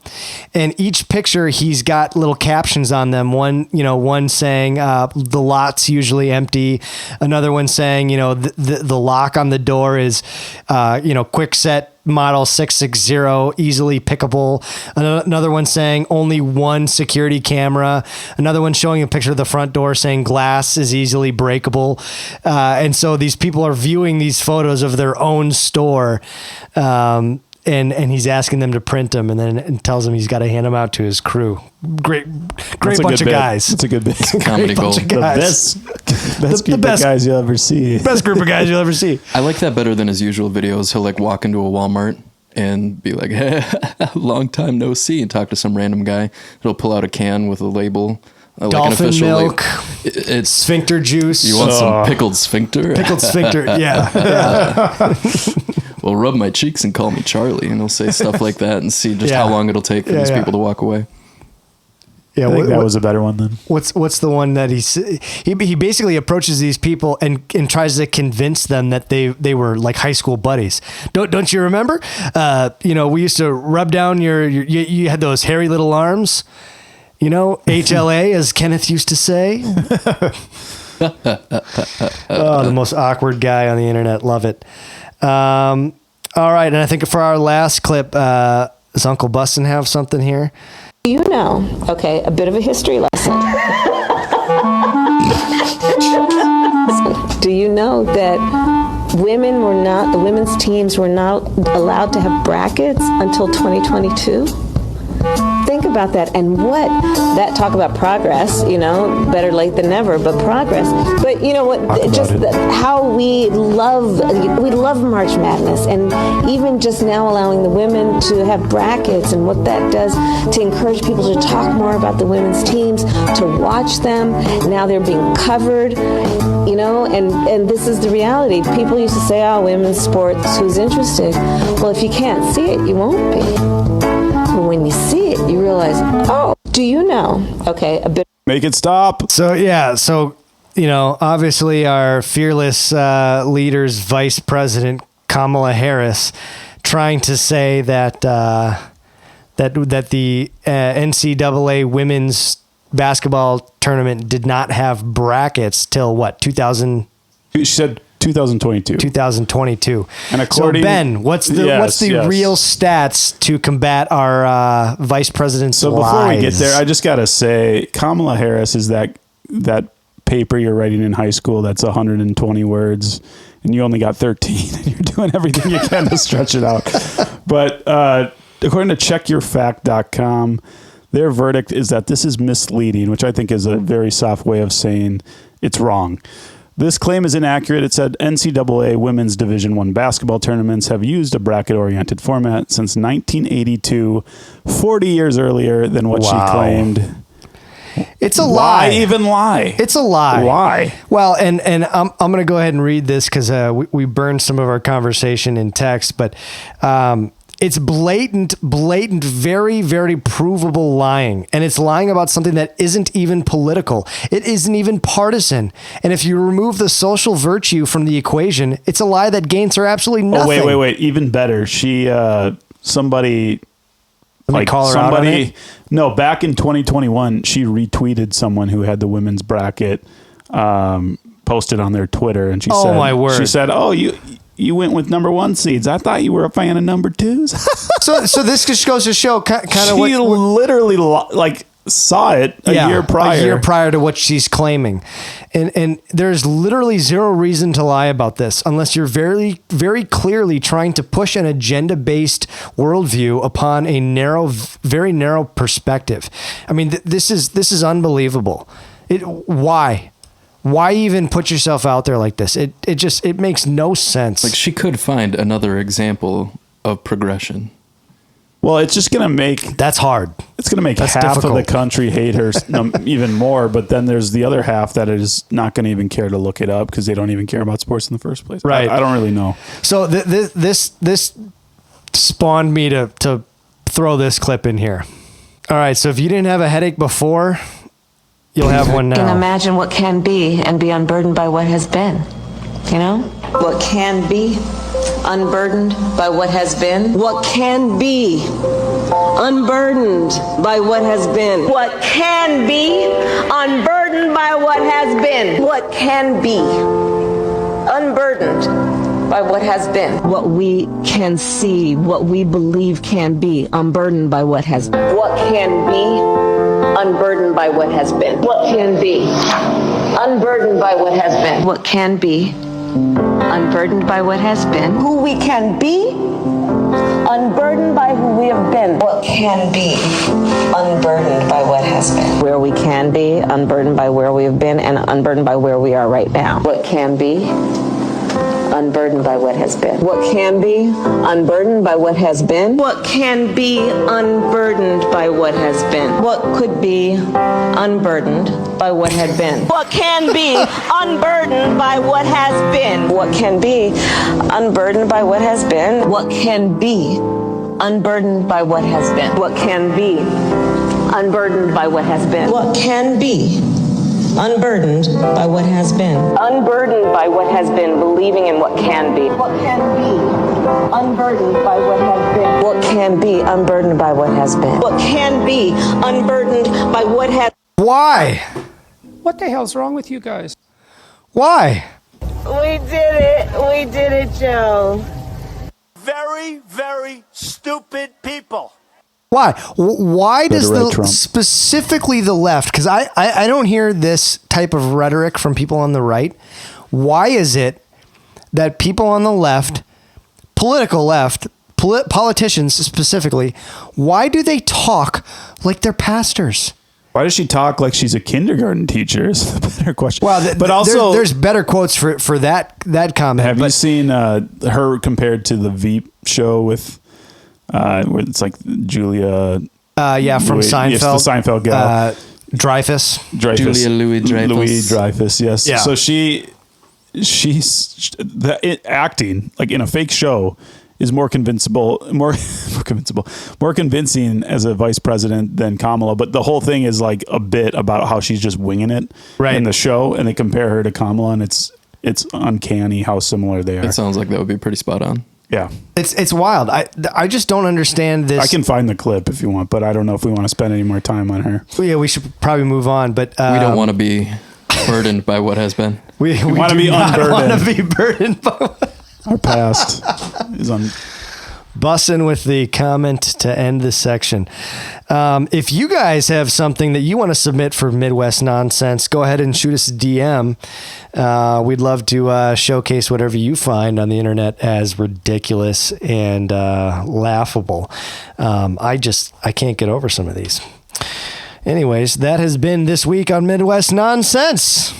and each picture he's got little captions on them. One saying the lot's usually empty, another one saying the lock on the door is quick set model 660, easily pickable. Another one saying only one security camera. Another one showing a picture of the front door saying glass is easily breakable. And so these people are viewing these photos of their own store, and he's asking them to print them, and then tells them he's got to hand them out to his crew. Great bunch of guys.
It's a good bit.
Comedy gold.
The best group of guys you'll ever see.
Best group of guys you'll ever see.
I like that better than his usual videos. He'll walk into a Walmart and be like, hey, long time no see, and talk to some random guy. He'll pull out a can with a label.
Dolphin
an
milk.
It's
sphincter juice.
You want some pickled sphincter?
Pickled sphincter, yeah.
Well, rub my cheeks and call me Charlie, and he'll say stuff like that, and see just how long it'll take for these people to walk away.
Yeah, I think that was a better one then.
What's the one that he basically approaches these people and tries to convince them that they were like high school buddies. Don't you remember? We used to rub down you had those hairy little arms. HLA, as Kenneth used to say. The most awkward guy on the internet. Love it. All right, and I think for our last clip, does Uncle Bustin have something here?
A bit of a history lesson. Do you know that the women's teams were not allowed to have brackets until 2022? Think about that, and talk about progress, better late than never, but progress. But how we love March Madness, and even just now allowing the women to have brackets and what that does to encourage people to talk more about the women's teams, to watch them. Now they're being covered, and this is the reality. People used to say, oh, women's sports, who's interested? Well, if you can't see it, you won't be. But when you see it, you realize, oh, do you know? A bit.
Make it stop.
So, obviously our fearless leader's vice president, Kamala Harris, trying to say that the NCAA women's basketball tournament did not have brackets till what, 2000?
She said 2022.
2022.
And according,
so Ben, what's the real stats to combat our vice president's lies?
Before we get there, I just gotta say, Kamala Harris is that paper you're writing in high school that's 120 words, and you only got 13, and you're doing everything you can to stretch it out. But according to checkyourfact.com, their verdict is that this is misleading, which I think is a very soft way of saying it's wrong. This claim is inaccurate. It said NCAA women's Division I basketball tournaments have used a bracket-oriented format since 1982, 40 years earlier than what she claimed.
It's a lie.
Why even lie?
It's a lie.
Why?
Well, and I'm going to go ahead and read this because we burned some of our conversation in text, but it's blatant, very, very provable lying. And it's lying about something that isn't even political. It isn't even partisan. And if you remove the social virtue from the equation, it's a lie that gains her absolutely nothing.
Oh, wait. Even better. She, somebody...
Let me call her out on it.
No, back in 2021, she retweeted someone who had the women's bracket posted on their Twitter. And she said...
Oh, my word.
She said, oh, you went with number 1 seeds. I thought you were a fan of number 2s.
So this just goes to show kind of
what literally saw it a year
prior to what she's claiming. And there's literally zero reason to lie about this unless you're very, very clearly trying to push an agenda-based worldview upon a very narrow perspective. I mean, this is unbelievable. Why even put yourself out there like this? It makes no sense.
Like, she could find another example of progression.
Well, it's just going to make...
That's hard.
It's going to make half
difficult.
of the country hate her even more, but then there's the other half that is not going to even care to look it up because they don't even care about sports in the first place.
Right.
I don't really know.
So this spawned me to throw this clip in here. All right, so if you didn't have a headache before, you'll have one now.
You can imagine what can be and be unburdened by what has been. You know? What can be unburdened by what has been. What can be unburdened by what has been. What can be unburdened by what has been. What can be unburdened by what has been. What we can see, what we believe can be unburdened by what has been. What can be unburdened by what has been. What can be unburdened by what has been. What can be unburdened by what has been. Who we can be, unburdened by who we have been. What can be, unburdened by what has been. Where we can be, unburdened by where we have been, and unburdened by where we are right now. What can be, unburdened by what has been. What can be, unburdened by what has been. What can be, unburdened by what has been. What could be, unburdened by what had been. What can be, unburdened by what has been. What can be, unburdened by what has been. What can be, unburdened by what has been. What can be, unburdened by what has been. What can be, unburdened by what has been. Unburdened by what has been, believing in what can be. What can be, unburdened by what has been. What can be, unburdened by what has been. What can be, unburdened by what has.
Why?
What the hell's wrong with you guys?
Why?
We did it, Joe.
Very, very stupid people.
Why? Why does specifically the left, because I don't hear this type of rhetoric from people on the right. Why is it that people on the left, political left, politicians specifically, why do they talk like they're pastors?
Why does she talk like she's a kindergarten teacher is the better question.
Well,
but also
there's better quotes for that comment.
Have you seen her compared to the Veep show with where it's like Julia?
From Seinfeld.
Yes, the Seinfeld gal.
Dreyfus.
Julia Louis-Dreyfus.
Louis-Dreyfus, yes.
Yeah.
So she's acting like in a fake show is more convincing as a vice president than Kamala. But the whole thing is like a bit about how she's just winging it in the show, and they compare her to Kamala, and it's uncanny how similar they are.
It sounds like that would be pretty spot on.
Yeah,
it's wild. I just don't understand this.
I can find the clip if you want, but I don't know if we want to spend any more time on her.
Well, yeah, we should probably move on. But
we don't want to be burdened by what has been.
We
want to be unburdened.
Want to be burdened by
our past is on.
Bussin' with the comment to end this section. If you guys have something that you want to submit for Midwest Nonsense, go ahead and shoot us a DM. We'd love to showcase whatever you find on the internet as ridiculous and laughable. I can't get over some of these. Anyways, that has been This Week on Midwest Nonsense.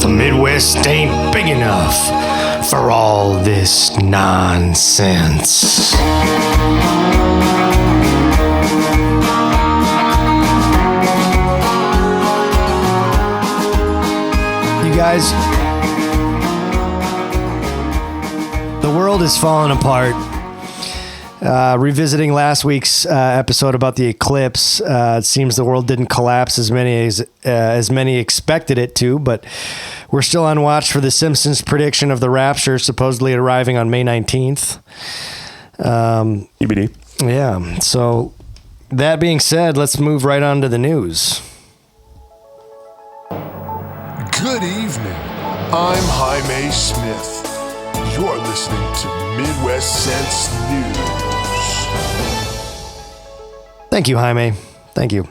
The Midwest ain't big enough for all this nonsense. You guys, the world is falling apart. Revisiting last week's episode about the eclipse, it seems the world didn't collapse as many expected it to, but we're still on watch for the Simpsons prediction of the rapture supposedly arriving on May 19th.
EBD.
Yeah. So that being said, let's move right on to the news.
Good evening. I'm Jaime Smith. You're listening to Midwest Sense News.
Thank you, Jaime. Thank you.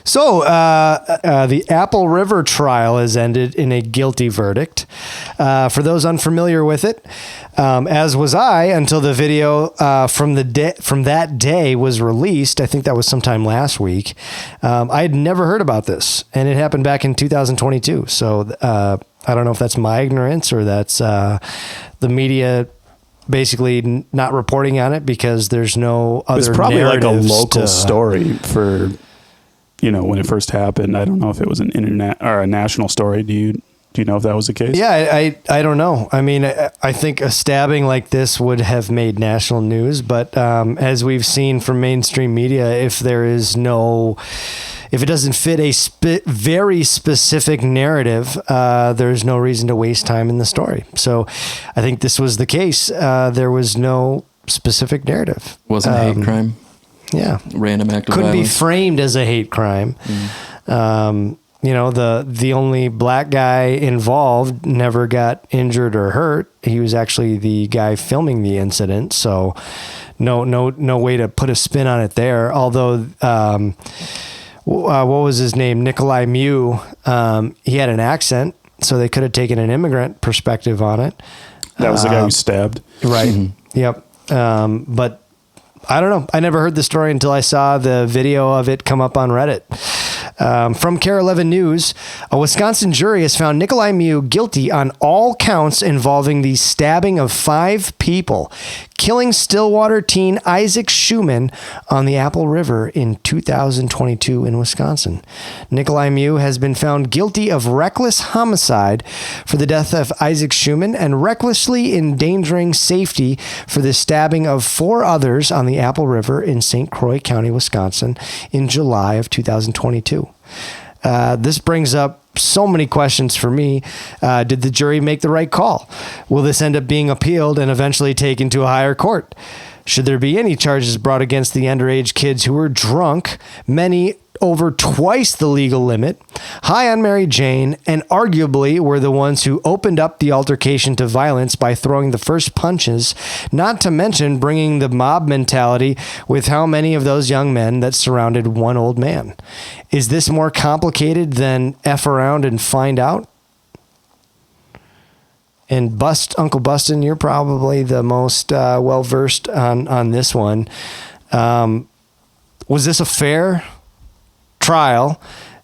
So, the Apple River trial has ended in a guilty verdict. For those unfamiliar with it, as was I until the video from that day was released. I think that was sometime last week. I had never heard about this, and it happened back in 2022. So, I don't know if that's my ignorance or that's the media basically not reporting on it because there's no other.
It's probably like a
narratives
local story for, when it first happened. I don't know if it was an internet or a national story. Do you know if that was the case?
Yeah, I don't know. I mean, I think a stabbing like this would have made national news, but as we've seen from mainstream media, if it doesn't fit a very specific narrative, there's no reason to waste time in the story. So I think this was the case. There was no specific narrative.
Wasn't a hate crime.
Yeah.
Random act of
Couldn't
violence.
be framed as a hate crime. The only black guy involved never got injured or hurt. He was actually the guy filming the incident. So no way to put a spin on it there. Although, what was his name? Nikolai Mew. He had an accent, so they could have taken an immigrant perspective on it.
That was the guy who stabbed.
Right. Mm-hmm. Yep. But I don't know. I never heard the story until I saw the video of it come up on Reddit. From KARE 11 News, a Wisconsin jury has found Nikolai Mew guilty on all counts involving the stabbing of 5 people, killing Stillwater teen Isaac Schumann on the Apple River in 2022 in Wisconsin. Nikolai Mew has been found guilty of reckless homicide for the death of Isaac Schumann and recklessly endangering safety for the stabbing of 4 others on the Apple River in St. Croix County, Wisconsin in July of 2022. This brings up so many questions for me. Did the jury make the right call? Will this end up being appealed and eventually taken to a higher court? Should there be any charges brought against the underage kids who were drunk, many over twice the legal limit, high on Mary Jane, and arguably were the ones who opened up the altercation to violence by throwing the first punches, not to mention bringing the mob mentality with how many of those young men that surrounded one old man? Is this more complicated than F around and find out? And Uncle Bustin, you're probably the most well-versed on this one. Was this a fair trial,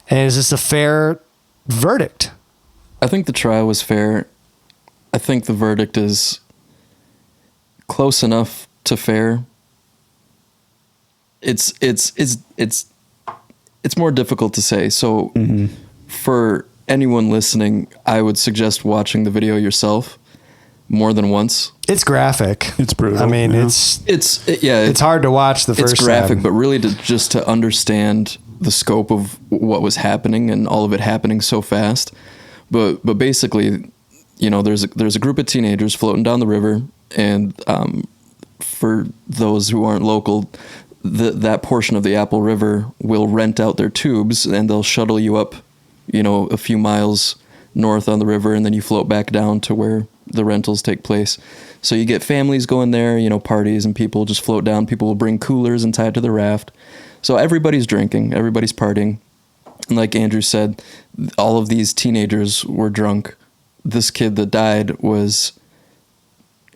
and is this a fair verdict?
I think the trial was fair. I think the verdict is close enough to fair. It's more difficult to say. So for anyone listening, I would suggest watching the video yourself more than once.
It's graphic.
It's brutal.
I mean,
yeah.
it's hard to watch the first
It's graphic,
time.
but really to understand the scope of what was happening and all of it happening so fast. But basically, there's a group of teenagers floating down the river, and for those who aren't local, that portion of the Apple River will rent out their tubes, and they'll shuttle you up, a few miles north on the river, and then you float back down to where the rentals take place. So you get families going there, parties, and people just float down. People will bring coolers and tie it to the raft. So everybody's drinking, everybody's partying. And like Andrew said, all of these teenagers were drunk. This kid that died was,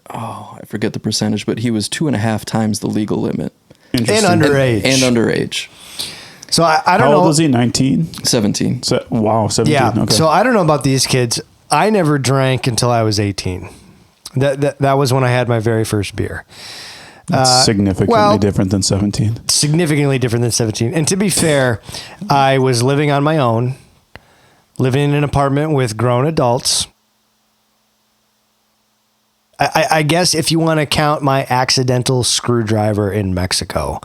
I forget the percentage, but he was 2.5 times the legal limit.
And underage.
And underage.
So I don't know.
How old was he? 19?
17.
Wow, 17.
Yeah.
Okay.
So I don't know about these kids. I never drank until I was 18. That was when I had my very first beer.
That's significantly different than 17.
Significantly different than 17. And to be fair, I was living on my own, living in an apartment with grown adults. I guess if you want to count my accidental screwdriver in Mexico,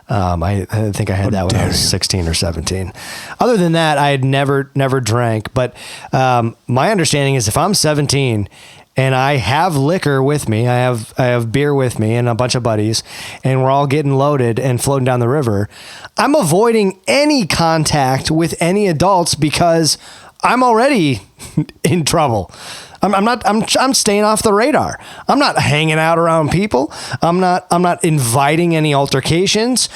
I think I had that when I was 16 or 17. Other than that, I had never drank. But my understanding is if I'm 17 and I have liquor with me, I have beer with me and a bunch of buddies, and we're all getting loaded and floating down the river, I'm avoiding any contact with any adults because I'm already in trouble. I'm staying off the radar. I'm not hanging out around people. I'm not inviting any altercations.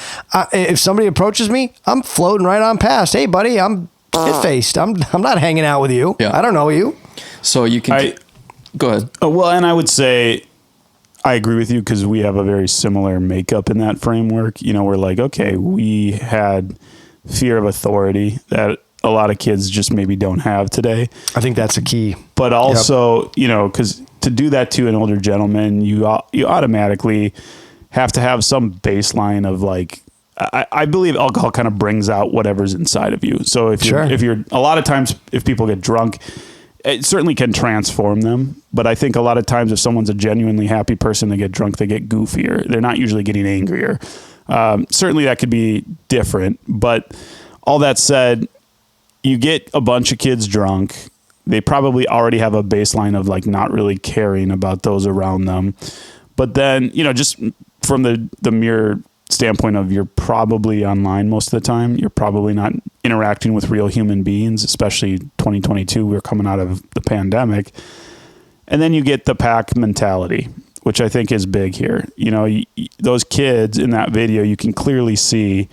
If somebody approaches me, I'm floating right on past. Hey, buddy, I'm shit-faced. I'm not hanging out with you.
Yeah.
I don't know you.
So you can go ahead.
Well, and I would say I agree with you because we have a very similar makeup in that framework. You know, we're like, okay, we had fear of authority that a lot of kids just maybe don't have today.
I think that's a key.
But also, you know, because to do that to an older gentleman, you automatically have to have some baseline of like, I believe alcohol kind of brings out whatever's inside of you. So if you're a lot of times if people get drunk, it certainly can transform them. But I think a lot of times if someone's a genuinely happy person, they get drunk, they get goofier. They're not usually getting angrier. Certainly that could be different. But all that said, you get a bunch of kids drunk. They probably already have a baseline of like not really caring about those around them. But then, you know, just from the mere standpoint of you're probably online most of the time. You're probably not interacting with real human beings, especially 2022. We're coming out of the pandemic. And then you get the pack mentality, which I think is big here. You know, those kids in that video, you can clearly see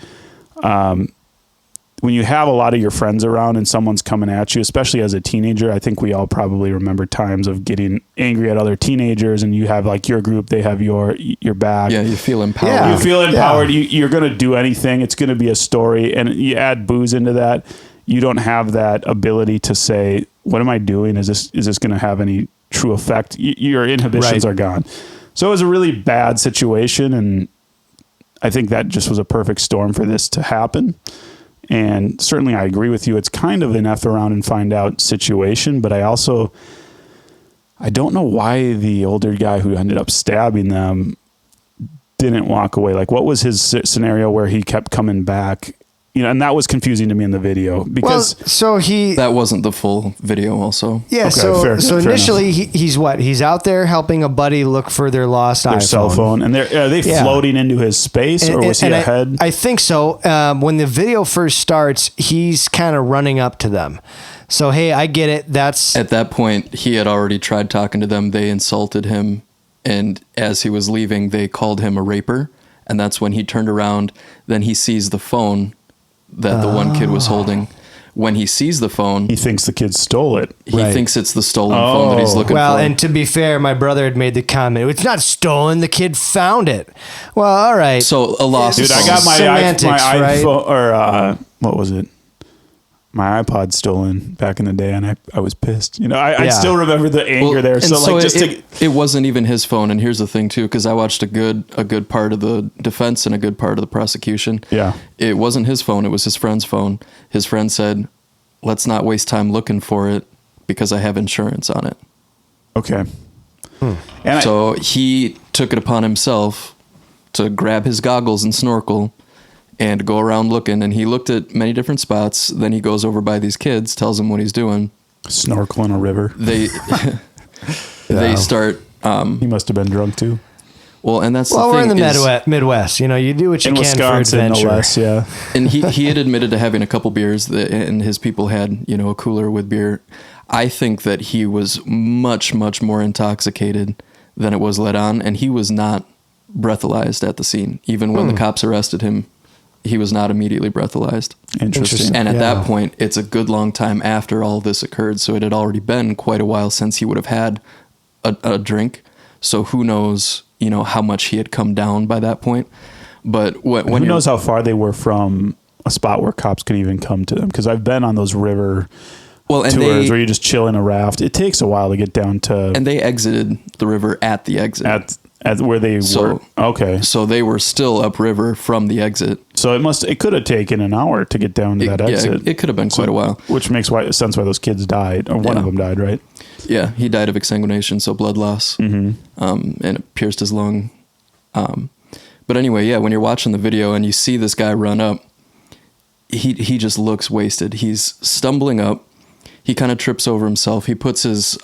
when you have a lot of your friends around and someone's coming at you, especially as a teenager. I think we all probably remember times of getting angry at other teenagers, and you have like your group, they have your back.
Yeah, you feel empowered.
Yeah. You feel empowered. Yeah. You're going to do anything. It's going to be a story. And you add booze into that. You don't have that ability to say, what am I doing? Is this going to have any true effect? Your inhibitions are gone. So it was a really bad situation. And I think that just was a perfect storm for this to happen. And certainly I agree with you. It's kind of an F around and find out situation, but I don't know why the older guy who ended up stabbing them didn't walk away. Like, what was his scenario where he kept coming back? You know, and that was confusing to me in the video because
that wasn't the full video also.
Yeah.
Okay,
so initially he's out there helping a buddy look for their lost iPhone.
Cell phone. And are they floating into his space or was he ahead?
I think so. When the video first starts, he's kind of running up to them. So, hey, I get it. At
that point, he had already tried talking to them. They insulted him. And as he was leaving, they called him a raper. And that's when he turned around. Then he sees the phone that the one kid was holding. When he sees the phone,
he thinks the kid stole it.
He thinks it's the stolen phone that he's looking for.
Well, and to be fair, my brother had made the comment, it's not stolen, the kid found it. Well, all right.
So a lost
phone. Dude, I got my iPhone, or what was it? My iPod stolen back in the day, and I was pissed. You know, I still remember the anger there. So
it wasn't even his phone. And here's the thing too, because I watched a good part of the defense and a good part of the prosecution.
Yeah,
it wasn't his phone. It was his friend's phone. His friend said, "Let's not waste time looking for it because I have insurance on it."
Okay.
And so he took it upon himself to grab his goggles and snorkel and go around looking, and he looked at many different spots. Then he goes over by these kids, tells them what he's doing.
Snorkel in a river.
They start.
He must have been drunk too.
Well, and that's the thing.
We're in the Midwest. You know, you do what you can
Wisconsin,
for adventure.
No less, yeah.
And he had admitted to having a couple beers, and his people had, you know, a cooler with beer. I think that he was much, much more intoxicated than it was let on, and he was not breathalyzed at the scene. Even when the cops arrested him, he was not immediately breathalyzed.
Interesting.
And at that point, it's a good long time after all this occurred. So it had already been quite a while since he would have had a drink. So who knows, you know, how much he had come down by that point. But who
knows how far they were from a spot where cops could even come to them? Because I've been on those river tours where you just chill in a raft. It takes a while to get down to.
And they exited the river at the exit.
At where they were. Okay.
So they were still upriver from the exit.
So it could have taken an hour to get down to that exit.
Yeah, it could have been quite a while.
Which makes sense why those kids died. Or one of them died, right?
Yeah, he died of exsanguination, so blood loss.
Mm-hmm.
And it pierced his lung. But anyway, yeah, when you're watching the video and you see this guy run up, he just looks wasted. He's stumbling up. He kind of trips over himself. He puts his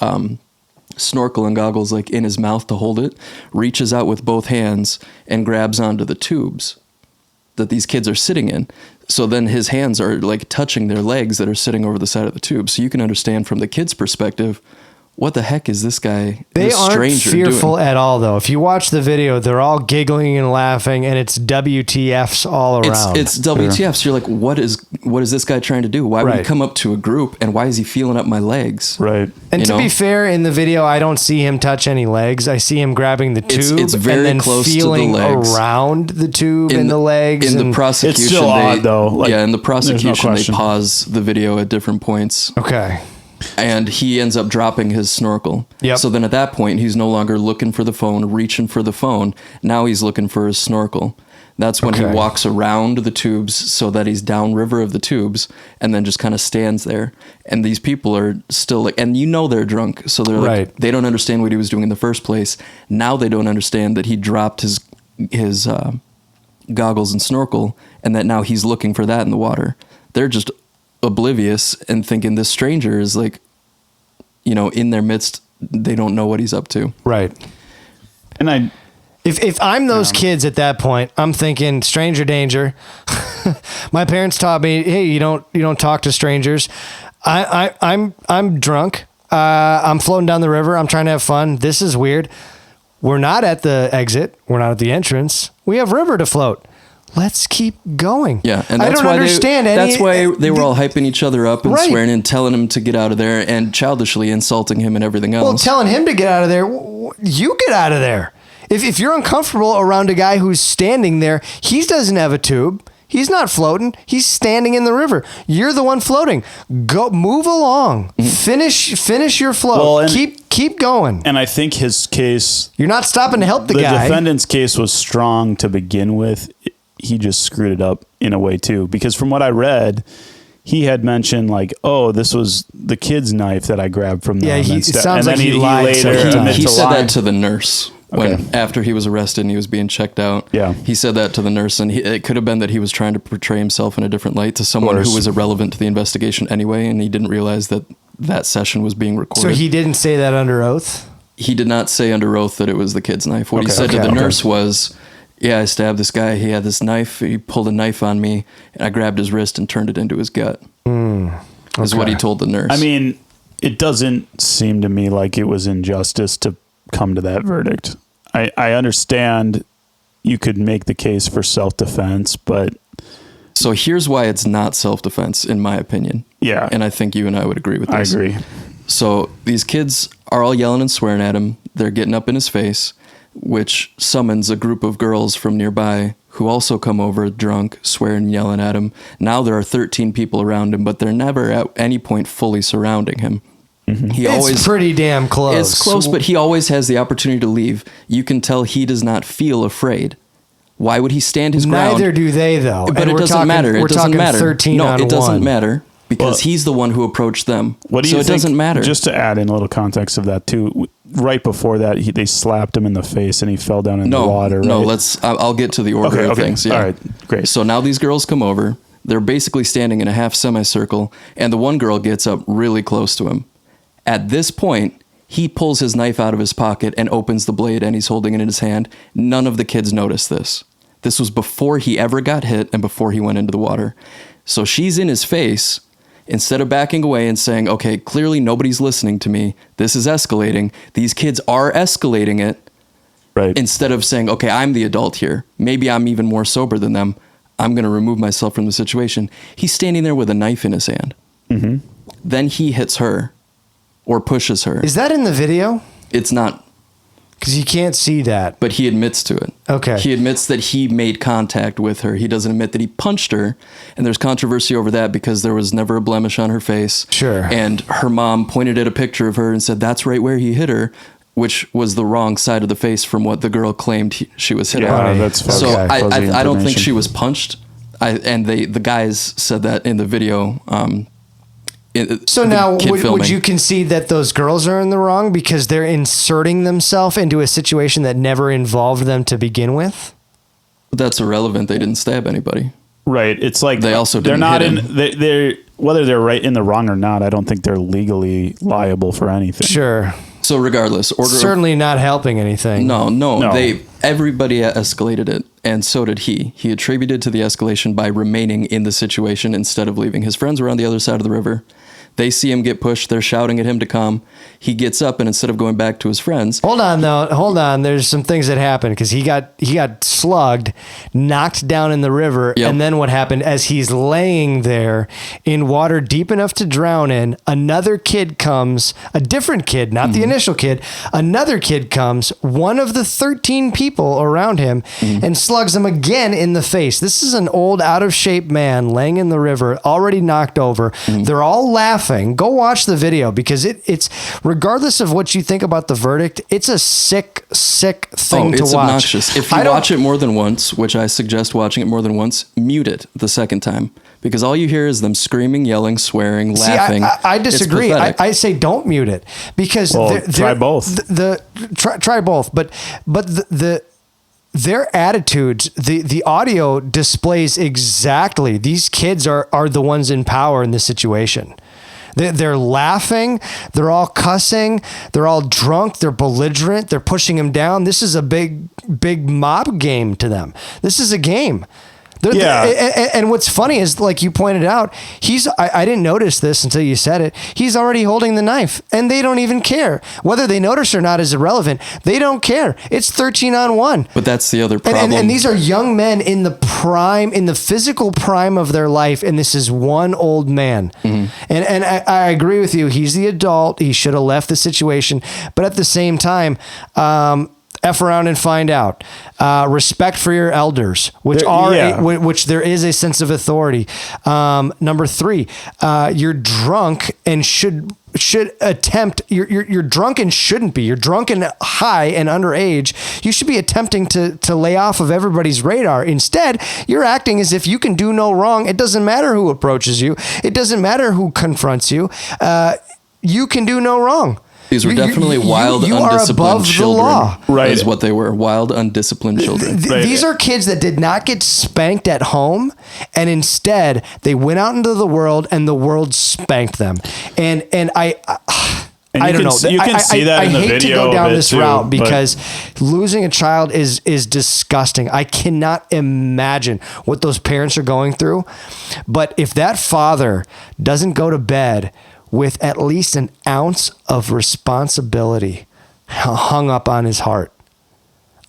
snorkel and goggles like in his mouth to hold it, reaches out with both hands and grabs onto the tubes that these kids are sitting in. So then his hands are like touching their legs that are sitting over the side of the tube. So you can understand from the kid's perspective, what the heck is this guy,
They
this
aren't
stranger
fearful
doing?
at all, though. If you watch the video, they're all giggling and laughing, and it's WTFs all around.
It's WTFs. You're like, what is this guy trying to do? Why would he
Right.
come up to a group, and why is he feeling up my legs?
Right.
And
You
to
know?
be fair, in the video, I don't see him touch any legs. I see him grabbing the tube
It's very
and then
close to the
feeling
legs.
around the tube and the legs.
In the
and-
prosecution,
It's still odd, though. Like,
yeah, in the
there's no
prosecution, they
question.
pause the video at different points.
Okay.
And he ends up dropping his snorkel.
Yep.
So then at that point, he's no longer looking for the phone, reaching for the phone. Now he's looking for his snorkel. That's when he
Okay.
walks around the tubes so that he's downriver of the tubes and then just kind of stands there. And these people are still like, and you know they're drunk. So they're like,
Right.
they don't understand what he was doing in the first place. Now they don't understand that he dropped his goggles and snorkel and that now he's looking for that in the water. They're just oblivious and thinking this stranger is like, you know, in their midst. They don't know what he's up to.
Right.
And
If I'm those kids at that point, I'm thinking stranger danger. My parents taught me, hey, you don't talk to strangers. I'm drunk. I'm floating down the river. I'm trying to have fun. This is weird. We're not at the exit. We're not at the entrance. We have river to float. Let's keep going.
Yeah, and
I
that's
don't
why
understand
that's why they were all hyping each other up and
Right.
swearing and telling him to get out of there and childishly insulting him and everything else.
Well, telling him to get out of there, you get out of there. If you're uncomfortable around a guy who's standing there, he doesn't have a tube. He's not floating. He's standing in the river. You're the one floating. Go, move along. Finish your float.
Well, and-
keep going.
And I think his case,
You're not stopping to help the guy.
defendant's case was strong to begin with. He just screwed it up in a way too, because from what I read, he had mentioned like, "Oh, this was the kid's knife that I grabbed from them."
Yeah,
and
it
stuff.
sounds
and
like
then
he lied several
later
times.
admitted
he
to
said
lying.
that to the nurse when after he was arrested and he was being checked out.
Yeah.
He said that to the nurse, and it could have been that he was trying to portray himself in a different light to someone who was irrelevant to the investigation anyway, and he didn't realize that that session was being recorded.
So he didn't say that under oath?
He did not say under oath that it was the kid's knife. What he said to the nurse was, yeah, I stabbed this guy. He had this knife. He pulled a knife on me, and I grabbed his wrist and turned it into his gut. Is what he told the nurse.
I mean, it doesn't seem to me like it was injustice to come to that verdict. I understand you could make the case for self-defense, but...
So here's why it's not self-defense, in my opinion.
Yeah.
And I think you and I would agree with this.
I agree.
So these kids are all yelling and swearing at him. They're getting up in his face, which summons a group of girls from nearby who also come over drunk, swearing and yelling at him. Now there are 13 people around him, but they're never at any point fully surrounding him. He
It's pretty damn close.
It's close, but he always has the opportunity to leave. You can tell he does not feel afraid. Why would he stand his ground?
Neither do they, though.
But
And
it
we're
doesn't
talking-
matter.
We're
It doesn't
talking
matter.
13
no,
on
it doesn't
one.
matter because he's the one who approached them.
What do you
so
think?
it doesn't matter.
Just to add in a little context of that too, right before that, they slapped him in the face and he fell down in the water. Right?
No, I'll get to the order of things. Yeah.
All right, great.
So now these girls come over. They're basically standing in a half semicircle, and the one girl gets up really close to him. At this point, he pulls his knife out of his pocket and opens the blade, and he's holding it in his hand. None of the kids noticed this. This was before he ever got hit and before he went into the water. So she's in his face. Instead of backing away and saying, okay, clearly nobody's listening to me. This is escalating. These kids are escalating it.
Right.
Instead of saying, okay, I'm the adult here. Maybe I'm even more sober than them. I'm going to remove myself from the situation. He's standing there with a knife in his hand.
Mm-hmm.
Then he hits her or pushes her.
Is that in the video?
It's not.
Because you can't see that.
But he admits to it.
Okay.
He admits that he made contact with her. He doesn't admit that he punched her. And there's controversy over that because there was never a blemish on her face.
Sure.
And her mom pointed at a picture of her and said, that's right where he hit her, which was the wrong side of the face from what the girl claimed she was hit on.
that's fuzzy.
So
Okay. Fuzzy
I don't think
information.
she was punched. And the guys said that in the video.
So now, would you concede that those girls are in the wrong because they're inserting themselves into a situation that never involved them to begin with?
That's irrelevant. They didn't stab anybody.
Right. It's like
they also
they're
didn't
not
hit
in.
him.
They're whether they're right in the wrong or not. I don't think they're legally liable for anything.
Sure.
So regardless,
certainly not helping anything.
No. Everybody escalated it, and so did he. He attributed to the escalation by remaining in the situation instead of leaving. His friends were on the other side of the river. They see him get pushed. They're shouting at him to come. He gets up, and instead of going back to his friends,
hold on. There's some things that happened because he got slugged, knocked down in the river, and then what happened as he's laying there in water deep enough to drown in? Another kid comes, a different kid, not the initial kid. Another kid comes, one of the 13 people around him, and slugs him again in the face. This is an old, out of shape man laying in the river, already knocked over. They're all laughing. Go watch the video because it's. Regardless of what you think about the verdict, it's a sick thing to watch.
It's obnoxious. If you watch it more than once, which I suggest watching it more than once, mute it the second time. Because all you hear is them screaming, yelling, swearing, laughing.
I disagree. I say don't mute it because
try both.
Try both, but their attitudes, the audio displays exactly. These kids are the ones in power in this situation. They're laughing. They're all cussing. They're all drunk. They're belligerent. They're pushing him down. This is a big mob game to them. This is a game. And what's funny is, like you pointed out, I didn't notice this until you said it. He's already holding the knife and they don't even care. Whether they notice or not is irrelevant. They don't care. It's 13-on-1.
But that's the other problem.
And these are young men in the physical prime of their life. And this is one old man. And I agree with you. He's the adult. He should have left the situation. But at the same time, F around and find out. Respect for your elders, which there is a sense of authority. Number 3, you're drunk and should attempt. You're drunk and shouldn't be. You're drunk and high and underage. You should be attempting to lay off of everybody's radar. Instead, you're acting as if you can do no wrong. It doesn't matter who approaches you. It doesn't matter who confronts you. You can do no wrong.
These were definitely wild, undisciplined children.
Right.
Is what they were. Wild, undisciplined children.
These are kids that did not get spanked at home, and instead they went out into the world and the world spanked them. And I don't know.
You can see that in the video.
I hate to go down this route because
but
losing a child is disgusting. I cannot imagine what those parents are going through. But if that father doesn't go to bed with at least an ounce of responsibility hung up on his heart,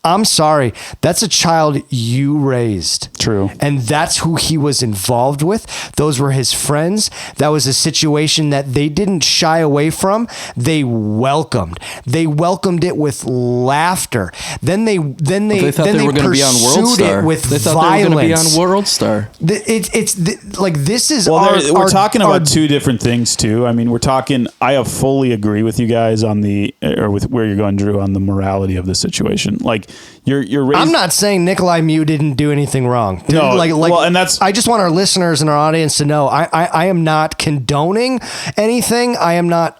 I'm sorry, that's a child you raised.
True.
And that's who he was involved with. Those were his friends. That was a situation that they didn't shy away from. They welcomed. They welcomed it with laughter. Then they
thought they were going to be on World Star. They thought they were going to be on World Star.
This is
we're talking about two different things too. I mean, we're talking. I fully agree with you guys with where you're going, Drew, on the morality of the situation. Like you're raised.
I'm not saying Nikolai Mew didn't do anything wrong.
No, and that's.
I just want our listeners and our audience to know I am not condoning anything. I'm not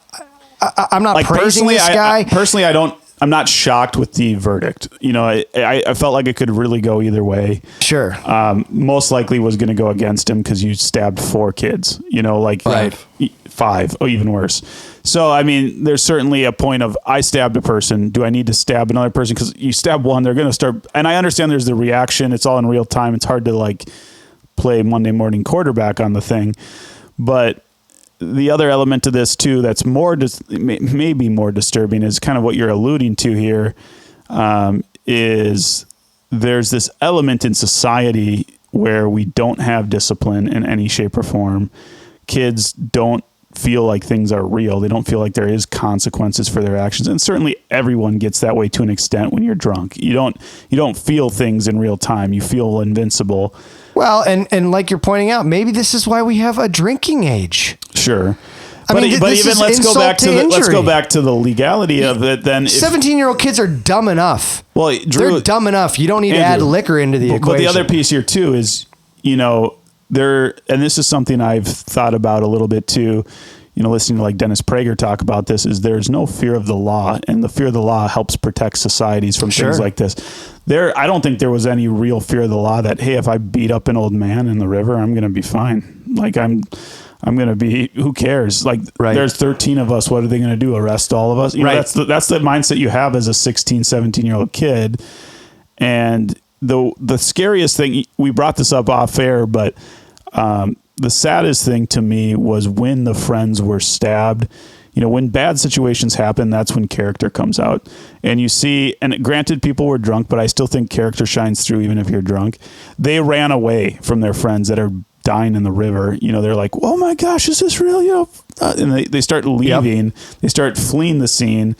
praising this guy.
Personally, I'm not shocked with the verdict. You know, I felt like it could really go either way.
Sure.
Most likely was going to go against him because you stabbed 4 kids. You know, like 5, or even worse. So, I mean, there's certainly a point of I stabbed a person. Do I need to stab another person? Because you stab one, they're going to start. And I understand there's the reaction. It's all in real time. It's hard to like play Monday morning quarterback on the thing. But the other element to this too, that's maybe more disturbing, is kind of what you're alluding to here. Is there's this element in society where we don't have discipline in any shape or form. Kids don't feel like things are real. They don't feel like there is consequences for their actions. And certainly everyone gets that way to an extent when you're drunk. You don't feel things in real time. You feel invincible.
Well, and like you're pointing out, maybe this is why we have a drinking age.
Sure.
But even let's go
back to the legality of it. Then
17-year-old kids are dumb enough.
Well, Drew,
they're dumb enough. You don't need to add liquor into the equation.
But the other piece here too is, and this is something I've thought about a little bit too, listening to like Dennis Prager talk about this, is there's no fear of the law, and the fear of the law helps protect societies from things like this. I don't think there was any real fear of the law that, hey, if I beat up an old man in the river, I'm going to be fine. Like I'm going to be, who cares? Like there's 13 of us. What are they going to do? Arrest all of us? That's the mindset you have as a 16, 17-year-old kid. And the scariest thing, we brought this up off air, but the saddest thing to me was when the friends were stabbed. You know, when bad situations happen, that's when character comes out. And you see, and granted, people were drunk, but I still think character shines through even if you're drunk. They ran away from their friends that are dying in the river. You know, they're like, oh my gosh, is this real? You know, and they start leaving. Yep. They start fleeing the scene.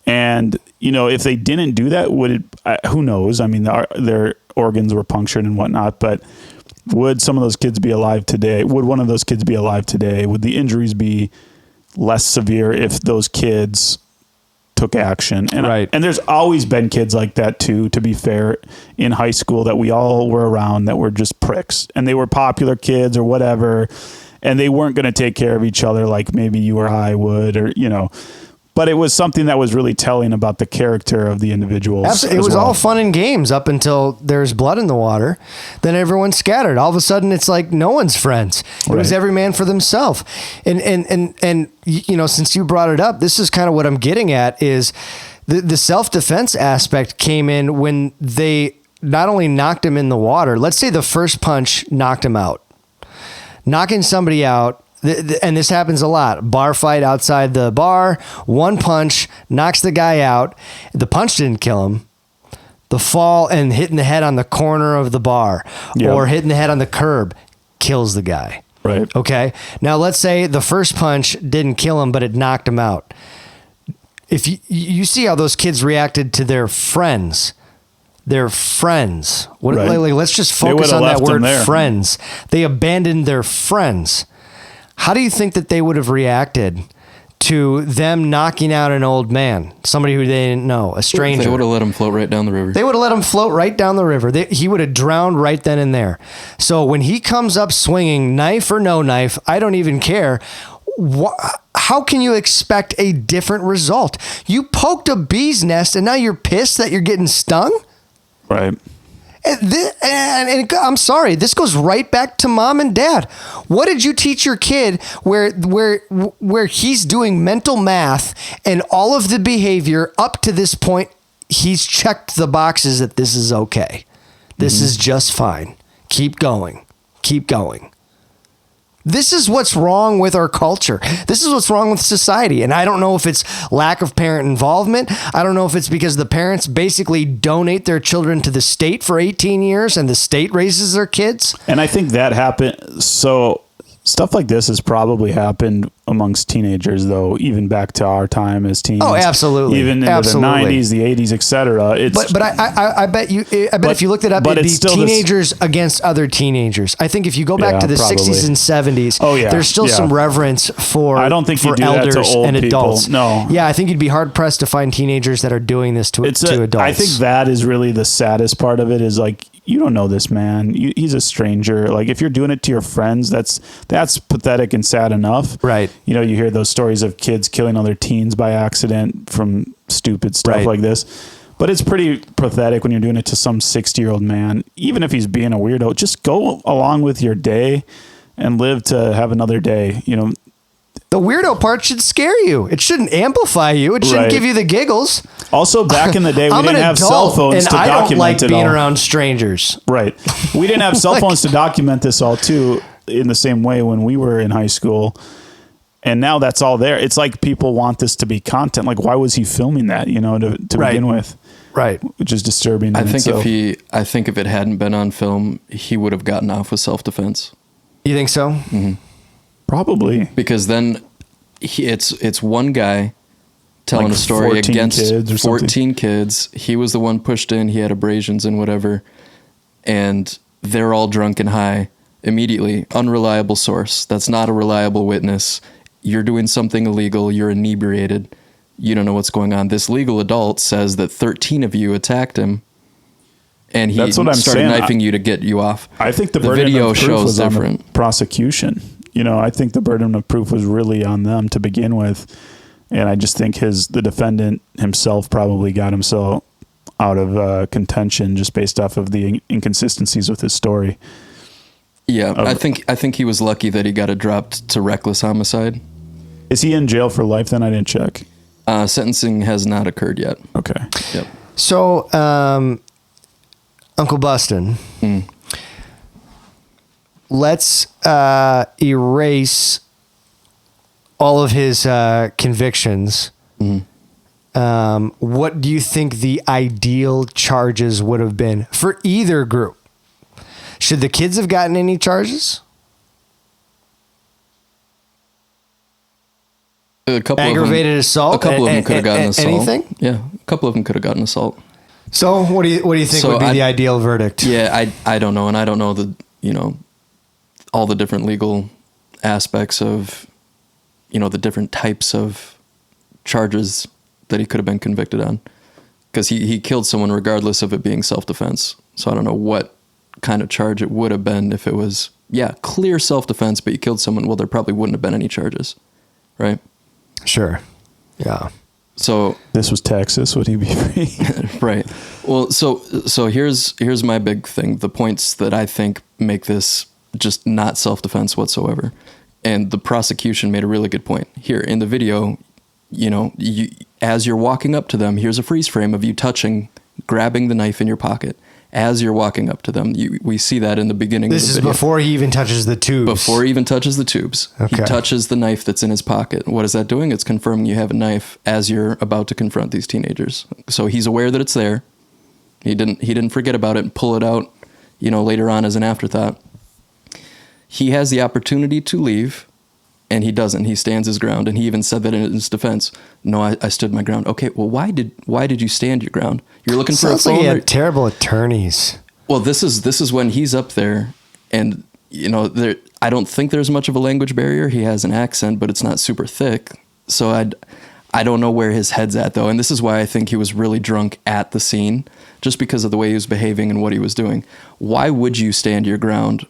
And, you know, if they didn't do that, would it, who knows? I mean, their organs were punctured and whatnot, but would some of those kids be alive today? Would one of those kids be alive today? Would the injuries be less severe if those kids took action? And, right. And there's always been kids like that too, to be fair, in high school that we all were around that were just pricks, and they were popular kids or whatever, and they weren't going to take care of each other like maybe you or I would, or, you know, but it was something that was really telling about the character of the individuals.
Absolutely. It was all fun and games up until there's blood in the water. Then everyone's scattered. All of a sudden, it's like no one's friends. It was every man for themselves. And you know, since you brought it up, this is kind of what I'm getting at is the self-defense aspect came in when they not only knocked him in the water. Let's say the first punch knocked him out. Knocking somebody out, and this happens a lot. Bar fight outside the bar. One punch knocks the guy out. The punch didn't kill him. The fall and hitting the head on the corner of the bar or hitting the head on the curb kills the guy.
Right.
Okay. Now let's say the first punch didn't kill him, but it knocked him out. If you see how those kids reacted to their friends. Their friends. Let's just focus on that word friends. They abandoned their friends. How do you think that they would have reacted to them knocking out an old man, somebody who they didn't know, a stranger?
They would have let him float right down the river.
They would have let him float right down the river. He would have drowned right then and there. So when he comes up swinging, knife or no knife, I don't even care. How can you expect a different result? You poked a bee's nest and now you're pissed that you're getting stung?
Right.
And I'm sorry, this goes right back to mom and dad. What did you teach your kid where he's doing mental math and all of the behavior up to this point, he's checked the boxes that this is okay. This is just fine. Keep going. Keep going. This is what's wrong with our culture. This is what's wrong with society. And I don't know if it's lack of parent involvement. I don't know if it's because the parents basically donate their children to the state for 18 years and the state raises their kids.
And I think that happened. So stuff like this has probably happened amongst teenagers, though, even back to our time as teens.
Oh, absolutely.
Even in the 90s, the 80s, etc.
But I bet if you looked it up, it'd be teenagers against other teenagers. I think if you go back to the probably. 60s and 70s, there's still some reverence for
I don't think for elders that to old and adults.
People. No. Yeah, I think you'd be hard pressed to find teenagers that are doing this to adults.
I think that is really the saddest part of it is like, you don't know this man. He's a stranger. Like if you're doing it to your friends, that's pathetic and sad enough.
Right.
You know, you hear those stories of kids killing other teens by accident from stupid stuff like this. But it's pretty pathetic when you're doing it to some 60-year-old man. Even if he's being a weirdo, just go along with your day and live to have another day. You know,
the weirdo part should scare you. It shouldn't amplify you. It shouldn't give you the giggles.
Also, back in the day, we didn't have cell phones to document it all. I don't like
being around strangers.
Right. We didn't have cell phones to document this all, too, in the same way when we were in high school. And now that's all there. It's like people want this to be content. Like, why was he filming that, you know, to begin with?
Right.
Which is disturbing.
I think if it hadn't been on film, he would have gotten off with self-defense.
You think so?
Mm-hmm.
Probably.
Because then it's one guy telling a story against 14 kids. He was the one pushed in. He had abrasions and whatever. And they're all drunk and high immediately. Unreliable source. That's not a reliable witness. You're doing something illegal. You're inebriated. You don't know what's going on. This legal adult says that 13 of you attacked him. And he started knifing you to get you off.
I think the
video
of proof
shows
was
different.
On the prosecution. You know, I think the burden of proof was really on them to begin with. And I just think the defendant himself probably got himself out of contention just based off of the inconsistencies with his story.
Yeah, I think he was lucky that he got it dropped to reckless homicide.
Is he in jail for life then? I didn't check.
Sentencing has not occurred yet.
Okay.
Yep.
So, Uncle Bustin, let's erase all of his convictions. What do you think the ideal charges would have been for either group? Should the kids have gotten any charges?
A couple
Aggravated assault.
A couple of them could have gotten assault.
Anything?
Yeah, a couple of them could have gotten assault.
So what do you think would be the ideal verdict?
Yeah, I don't know, and I don't know all the different legal aspects of the different types of charges that he could have been convicted on, because he killed someone regardless of it being self-defense. So I don't know what kind of charge it would have been if it was clear self-defense, but you killed someone. Well, there probably wouldn't have been any charges, right?
Sure. Yeah.
So
this was Texas. Would he be free?
Right. Well, so here's my big thing. The points that I think make this just not self-defense whatsoever. And the prosecution made a really good point here in the video. As you're walking up to them, here's a freeze frame of you grabbing the knife in your pocket. As you're walking up to them, we see that in the beginning of the video. This is
before he even touches the tubes.
Before he even touches the tubes.
Okay.
He touches the knife that's in his pocket. What is that doing? It's confirming you have a knife as you're about to confront these teenagers. So he's aware that it's there. He didn't forget about it and pull it out, later on as an afterthought. He has the opportunity to leave, and he doesn't. He stands his ground, and he even said that in his defense. No, I stood my ground. Okay, well, why did you stand your ground? You're looking for a phone.
Sounds like he had terrible attorneys.
Well, this is when he's up there, and I don't think there's much of a language barrier. He has an accent, but it's not super thick. So I don't know where his head's at, though, and this is why I think he was really drunk at the scene, just because of the way he was behaving and what he was doing. Why would you stand your ground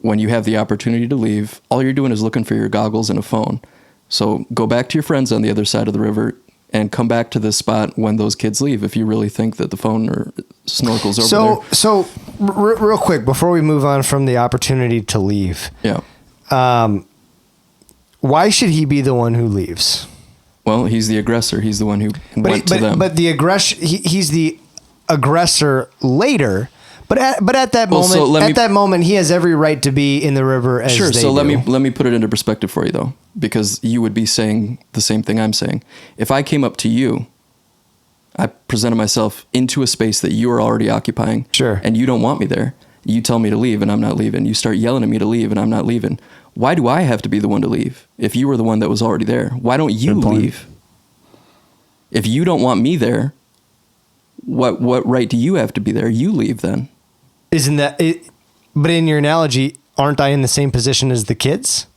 when you have the opportunity to leave? All you're doing is looking for your goggles and a phone. So go back to your friends on the other side of the river and come back to this spot when those kids leave, if you really think that the phone or snorkel's over there.
So real quick, before we move on from the opportunity to leave.
Yeah.
Why should he be the one who leaves?
Well, he's the aggressor. He's the one who went to them.
But the aggression, he's the aggressor later. But at that moment, he has every right to be in the river as
sure.
They
So
do.
let me put it into perspective for you, though, because you would be saying the same thing I'm saying. If I came up to you, I presented myself into a space that you are already occupying,
sure,
and you don't want me there. You tell me to leave, and I'm not leaving. You start yelling at me to leave, and I'm not leaving. Why do I have to be the one to leave? If you were the one that was already there, why don't you leave? If you don't want me there, what right do you have to be there? You leave then.
Isn't that it? But in your analogy, aren't I in the same position as the kids?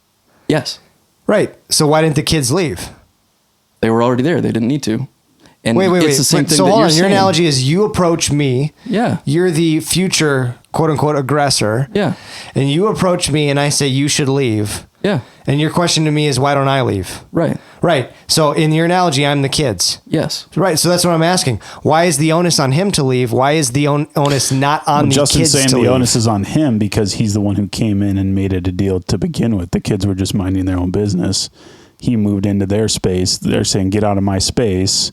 Yes.
Right. So why didn't the kids leave?
They were already there. They didn't need to. And
wait.
It's the same thing
so
that
hold
you're
on. Your
saying.
analogy is you approach me.
Yeah.
You're the future quote unquote aggressor.
Yeah.
And you approach me and I say you should leave.
Yeah.
And your question to me is why don't I leave?
Right.
Right. So in your analogy, I'm the kids.
Yes.
Right. So that's what I'm asking. Why is the onus on him to leave? Why is the onus not on the
Justin's
kids
saying
to
the
leave?
onus is on him because he's the one who came in and made it a deal to begin with. The kids were just minding their own business. He moved into their space. They're saying, get out of my space.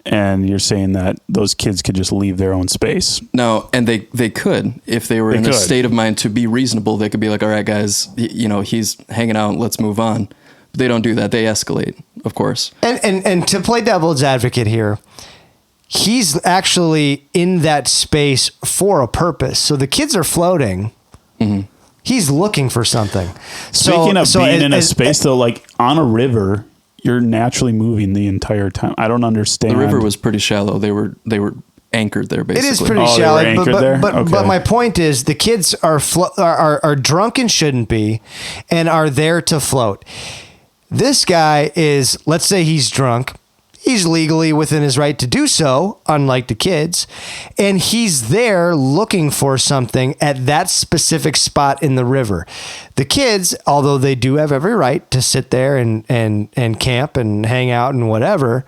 And you're saying that those kids could just leave their own space.
No, and they could, if they were in a state of mind to be reasonable, they could be like, all right, guys, he's hanging out, let's move on. But they don't do that. They escalate, of course.
And to play devil's advocate here, he's actually in that space for a purpose. So the kids are floating.
Mm-hmm.
He's looking for something.
Speaking of being in a space, though, like on a river, you're naturally moving the entire time. I don't understand.
The river was pretty shallow. They were anchored there, basically.
It is pretty shallow, but
Okay.
my point is the kids are drunk and shouldn't be, and are there to float. This guy is, let's say he's drunk. He's legally within his right to do so, unlike the kids. And he's there looking for something at that specific spot in the river. The kids, although they do have every right to sit there and camp and hang out and whatever,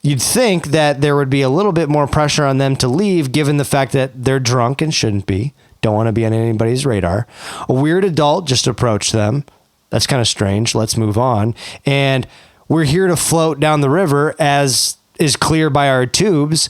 you'd think that there would be a little bit more pressure on them to leave, given the fact that they're drunk and shouldn't be. Don't want to be on anybody's radar. A weird adult just approached them. That's kind of strange. Let's move on. And we're here to float down the river, as is clear by our tubes.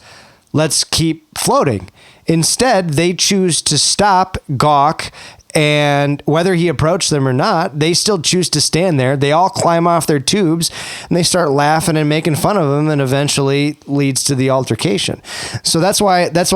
Let's keep floating. Instead, they choose to stop, gawk, And whether he approached them or not, they still choose to stand there. They all climb off their tubes and they start laughing and making fun of him, and eventually leads to the altercation. So that's why this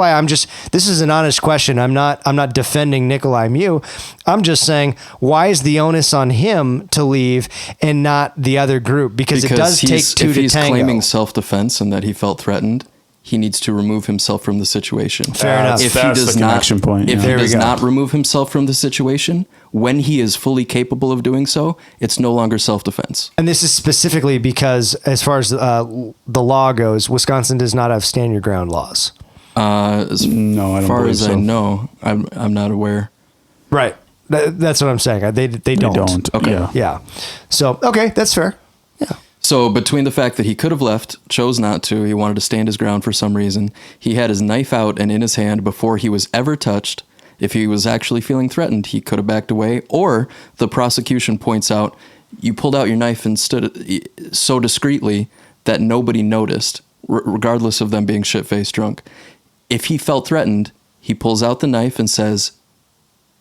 is an honest question. I'm not defending Nikolai Mew. I'm just saying, why is the onus on him to leave and not the other group? Because it does take two to tango.
If he's claiming self-defense and that he felt threatened, he needs to remove himself from the situation.
Fair enough.
If
That's
he does
the connection
not,
point.
if
Yeah.
he does not remove himself from the situation, when he is fully capable of doing so, it's no longer self-defense.
And this is specifically because, as far as the law goes, Wisconsin does not have stand your ground laws.
As
No, I don't
far
believe
as
so.
I know, I'm not aware.
Right. That's what I'm saying. They don't.
Okay.
Yeah. So, okay, that's fair. Yeah.
So between the fact that he could have left, chose not to, he wanted to stand his ground for some reason, he had his knife out and in his hand before he was ever touched. If he was actually feeling threatened, he could have backed away. Or the prosecution points out, you pulled out your knife and stood so discreetly that nobody noticed, regardless of them being shit-faced drunk. If he felt threatened, he pulls out the knife and says,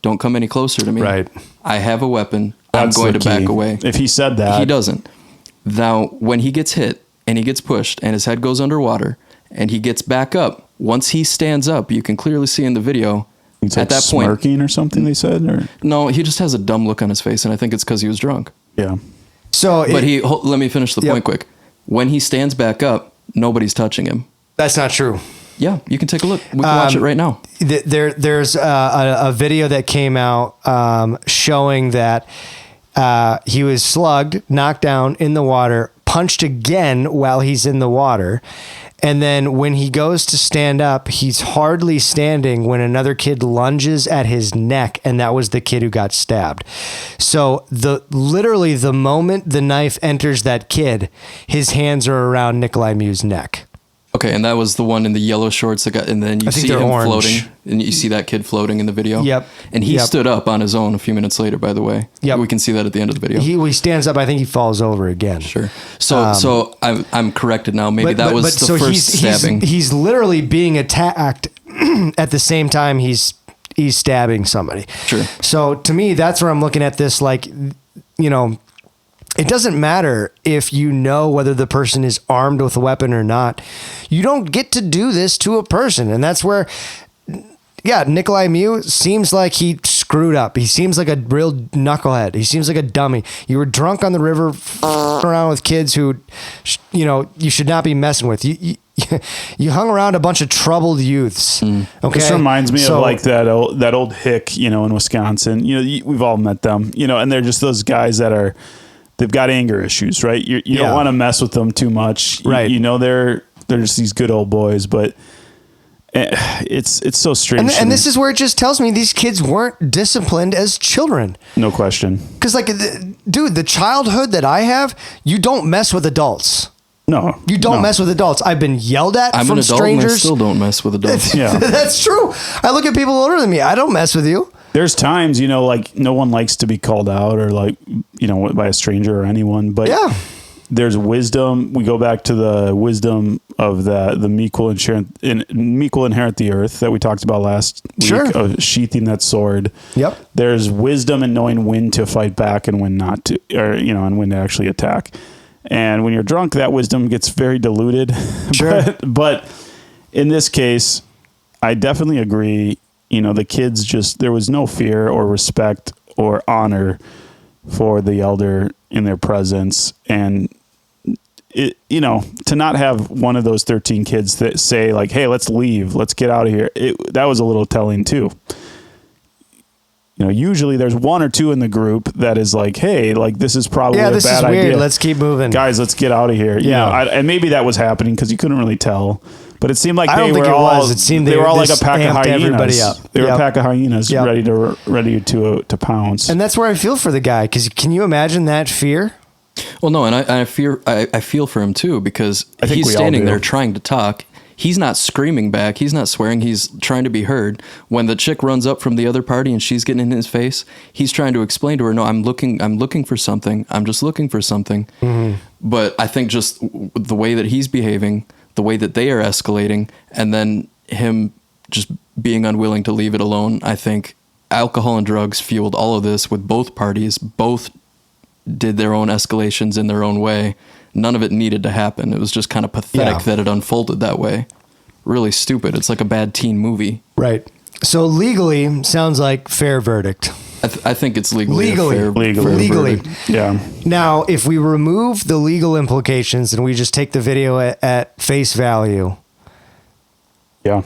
don't come any closer to me.
Right.
I have a weapon.
That's
I'm going
the
to back
key.
away.
If he said that,
He doesn't. Now, when he gets hit and he gets pushed and his head goes underwater and he gets back up, once he stands up, you can clearly see in the video,
he's
at
like
that point,
smirking or something. They said, or
no, he just has a dumb look on his face, and I think it's because he was drunk.
yeah.
So,
But let me finish the point quick. When he stands back up, nobody's touching him.
that's not true.
Yeah, you can take a look. We can watch it right now.
There's a video that came out showing that he was slugged, knocked down in the water, punched again while he's in the water. And then when he goes to stand up, he's hardly standing when another kid lunges at his neck, and that was the kid who got stabbed. So literally the moment the knife enters that kid, his hands are around Nikolai Mew's neck.
Okay, and that was the one in the yellow shorts that got, and then you
I think
see
they're
him
orange.
floating, and you see that kid floating in the video.
Yep.
And he
Yep.
stood up on his own a few minutes later, by the way.
Yep.
We can see that at the end of the video.
He stands up. I think he falls over again.
Sure. So I'm corrected now. Maybe that was the first stabbing.
He's literally being attacked at the same time he's stabbing somebody.
Sure.
So to me, that's where I'm looking at this. Like, you know, it doesn't matter if you know whether the person is armed with a weapon or not. You don't get to do this to a person. And that's where, yeah, Nikolai Mew seems like he screwed up. He seems like a real knucklehead. He seems like a dummy. You were drunk on the river, around with kids who, you know, you should not be messing with. You hung around a bunch of troubled youths. Okay.
This reminds me of like that old hick, you know, in Wisconsin. You know, we've all met them, you know, and they're just those guys that they've got anger issues, right? You don't want to mess with them too much.
Right.
You know, they're just these good old boys, but it's so strange.
And this is where it just tells me these kids weren't disciplined as children.
No question.
Because, like, dude, the childhood that I have, you don't mess with adults.
No.
You don't mess with adults. I've been yelled at
I'm
from
an adult
strangers.
and I still don't mess with adults.
Yeah.
That's true. I look at people older than me. I don't mess with you.
There's times, you know, like no one likes to be called out or like, you know, by a stranger or anyone, but
yeah,
there's wisdom. We go back to the wisdom of the meek will inherit the earth that we talked about last week of sheathing that sword.
Yep.
There's wisdom in knowing when to fight back and when not to, or, you know, and when to actually attack. And when you're drunk, that wisdom gets very diluted.
Sure.
but in this case, I definitely agree. You know, the kids there was no fear or respect or honor for the elder in their presence. And, you know, to not have one of those 13 kids that say like, hey, let's leave, let's get out of here. That was a little telling too. You know, usually there's one or two in the group that is like, hey, like this is probably a
this
bad
is weird.
idea.
Let's keep moving.
Guys, let's get out of here. You know, and maybe that was happening because you couldn't really tell. But it seemed like
It seemed
they were all like a pack of hyenas.
Everybody up.
They were a pack of hyenas ready to pounce.
And that's where I feel for the guy, because can you imagine that fear?
Well, no, and I feel for him too, because
I think
he's
we all
standing
do.
there trying to talk. He's not screaming back. He's not swearing. He's trying to be heard. When the chick runs up from the other party and she's getting in his face, he's trying to explain to her, no, I'm looking for something. I'm just looking for something. Mm-hmm. But I think just the way that he's behaving, the way that they are escalating, and then him just being unwilling to leave it alone, I think alcohol and drugs fueled all of this with both parties. Both did their own escalations in their own way. None of it needed to happen. It was just kind of pathetic that it unfolded that way. Really stupid. It's like a bad teen movie.
Right. So legally, sounds like fair verdict.
I think it's legally.
Legally.
Yeah.
Now, if we remove the legal implications and we just take the video at face value.
Yeah.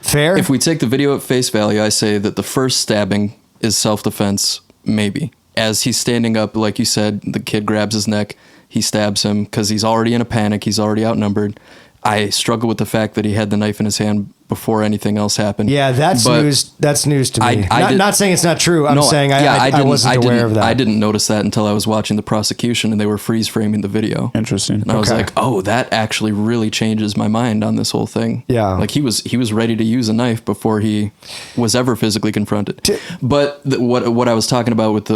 Fair?
If we take the video at face value, I say that the first stabbing is self-defense, maybe. As he's standing up, like you said, the kid grabs his neck, he stabs him because he's already in a panic, he's already outnumbered. I struggle with the fact that he had the knife in his hand before anything else happened.
Yeah, that's news. That's news to me. Not saying it's not true. I'm saying I wasn't aware of that.
I didn't notice that until I was watching the prosecution and they were freeze framing the video.
Interesting.
And I was like, oh, that actually really changes my mind on this whole thing.
Yeah.
Like he was ready to use a knife before he was ever physically confronted. But what I was talking about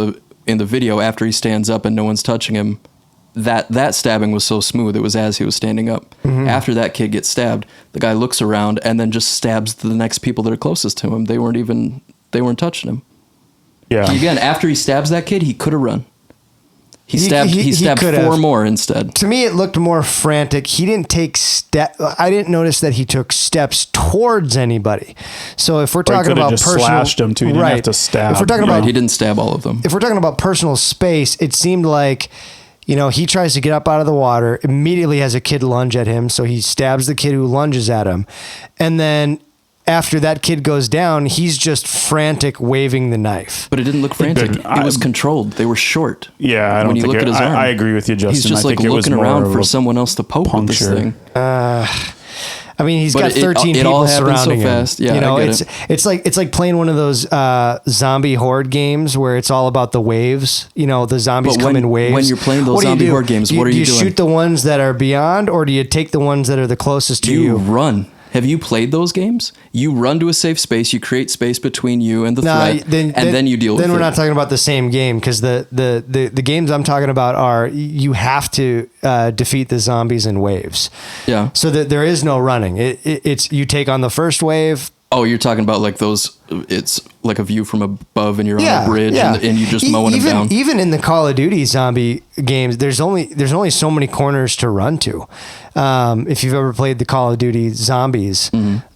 in the video, after he stands up and no one's touching him, that stabbing was so smooth. It was as he was standing up. Mm-hmm. After that kid gets stabbed, the guy looks around and then just stabs the next people that are closest to him. They weren't touching him.
Yeah.
Again, after he stabs that kid, he could have run. He stabbed four more instead.
To me, it looked more frantic. He didn't take I didn't notice that he took steps towards anybody. So if we're talking about
just
personal,
slashed him too, he didn't have to stab.
If we're talking about,
he didn't stab all of them.
If we're talking about personal space, it seemed like, he tries to get up out of the water, immediately has a kid lunge at him. So he stabs the kid who lunges at him. And then after that kid goes down, he's just frantic waving the knife.
But it didn't look frantic. It was controlled. They were short.
Yeah, I don't think at his arm. I agree with you, Justin.
He's just like looking around for someone else to poke with this thing.
He's got 13 people surrounding him.
Fast. Yeah,
it's like playing one of those zombie horde games where it's all about the waves. The zombies come in waves.
When you're playing those zombie horde games, what are you doing?
Do you shoot the ones that are beyond, or do you take the ones that are the closest to you?
You run. Have you played those games? You run to a safe space, you create space between you and the threat, then you deal with it.
Then we're not talking about the same game, because the games I'm talking about are you have to defeat the zombies in waves.
Yeah.
So that there is no running. It's you take on the first wave.
Oh, you're talking about like those, it's like a view from above and you're on a bridge and you just mowing them down.
Even in the Call of Duty zombie games, there's only so many corners to run to. If you've ever played the Call of Duty zombies,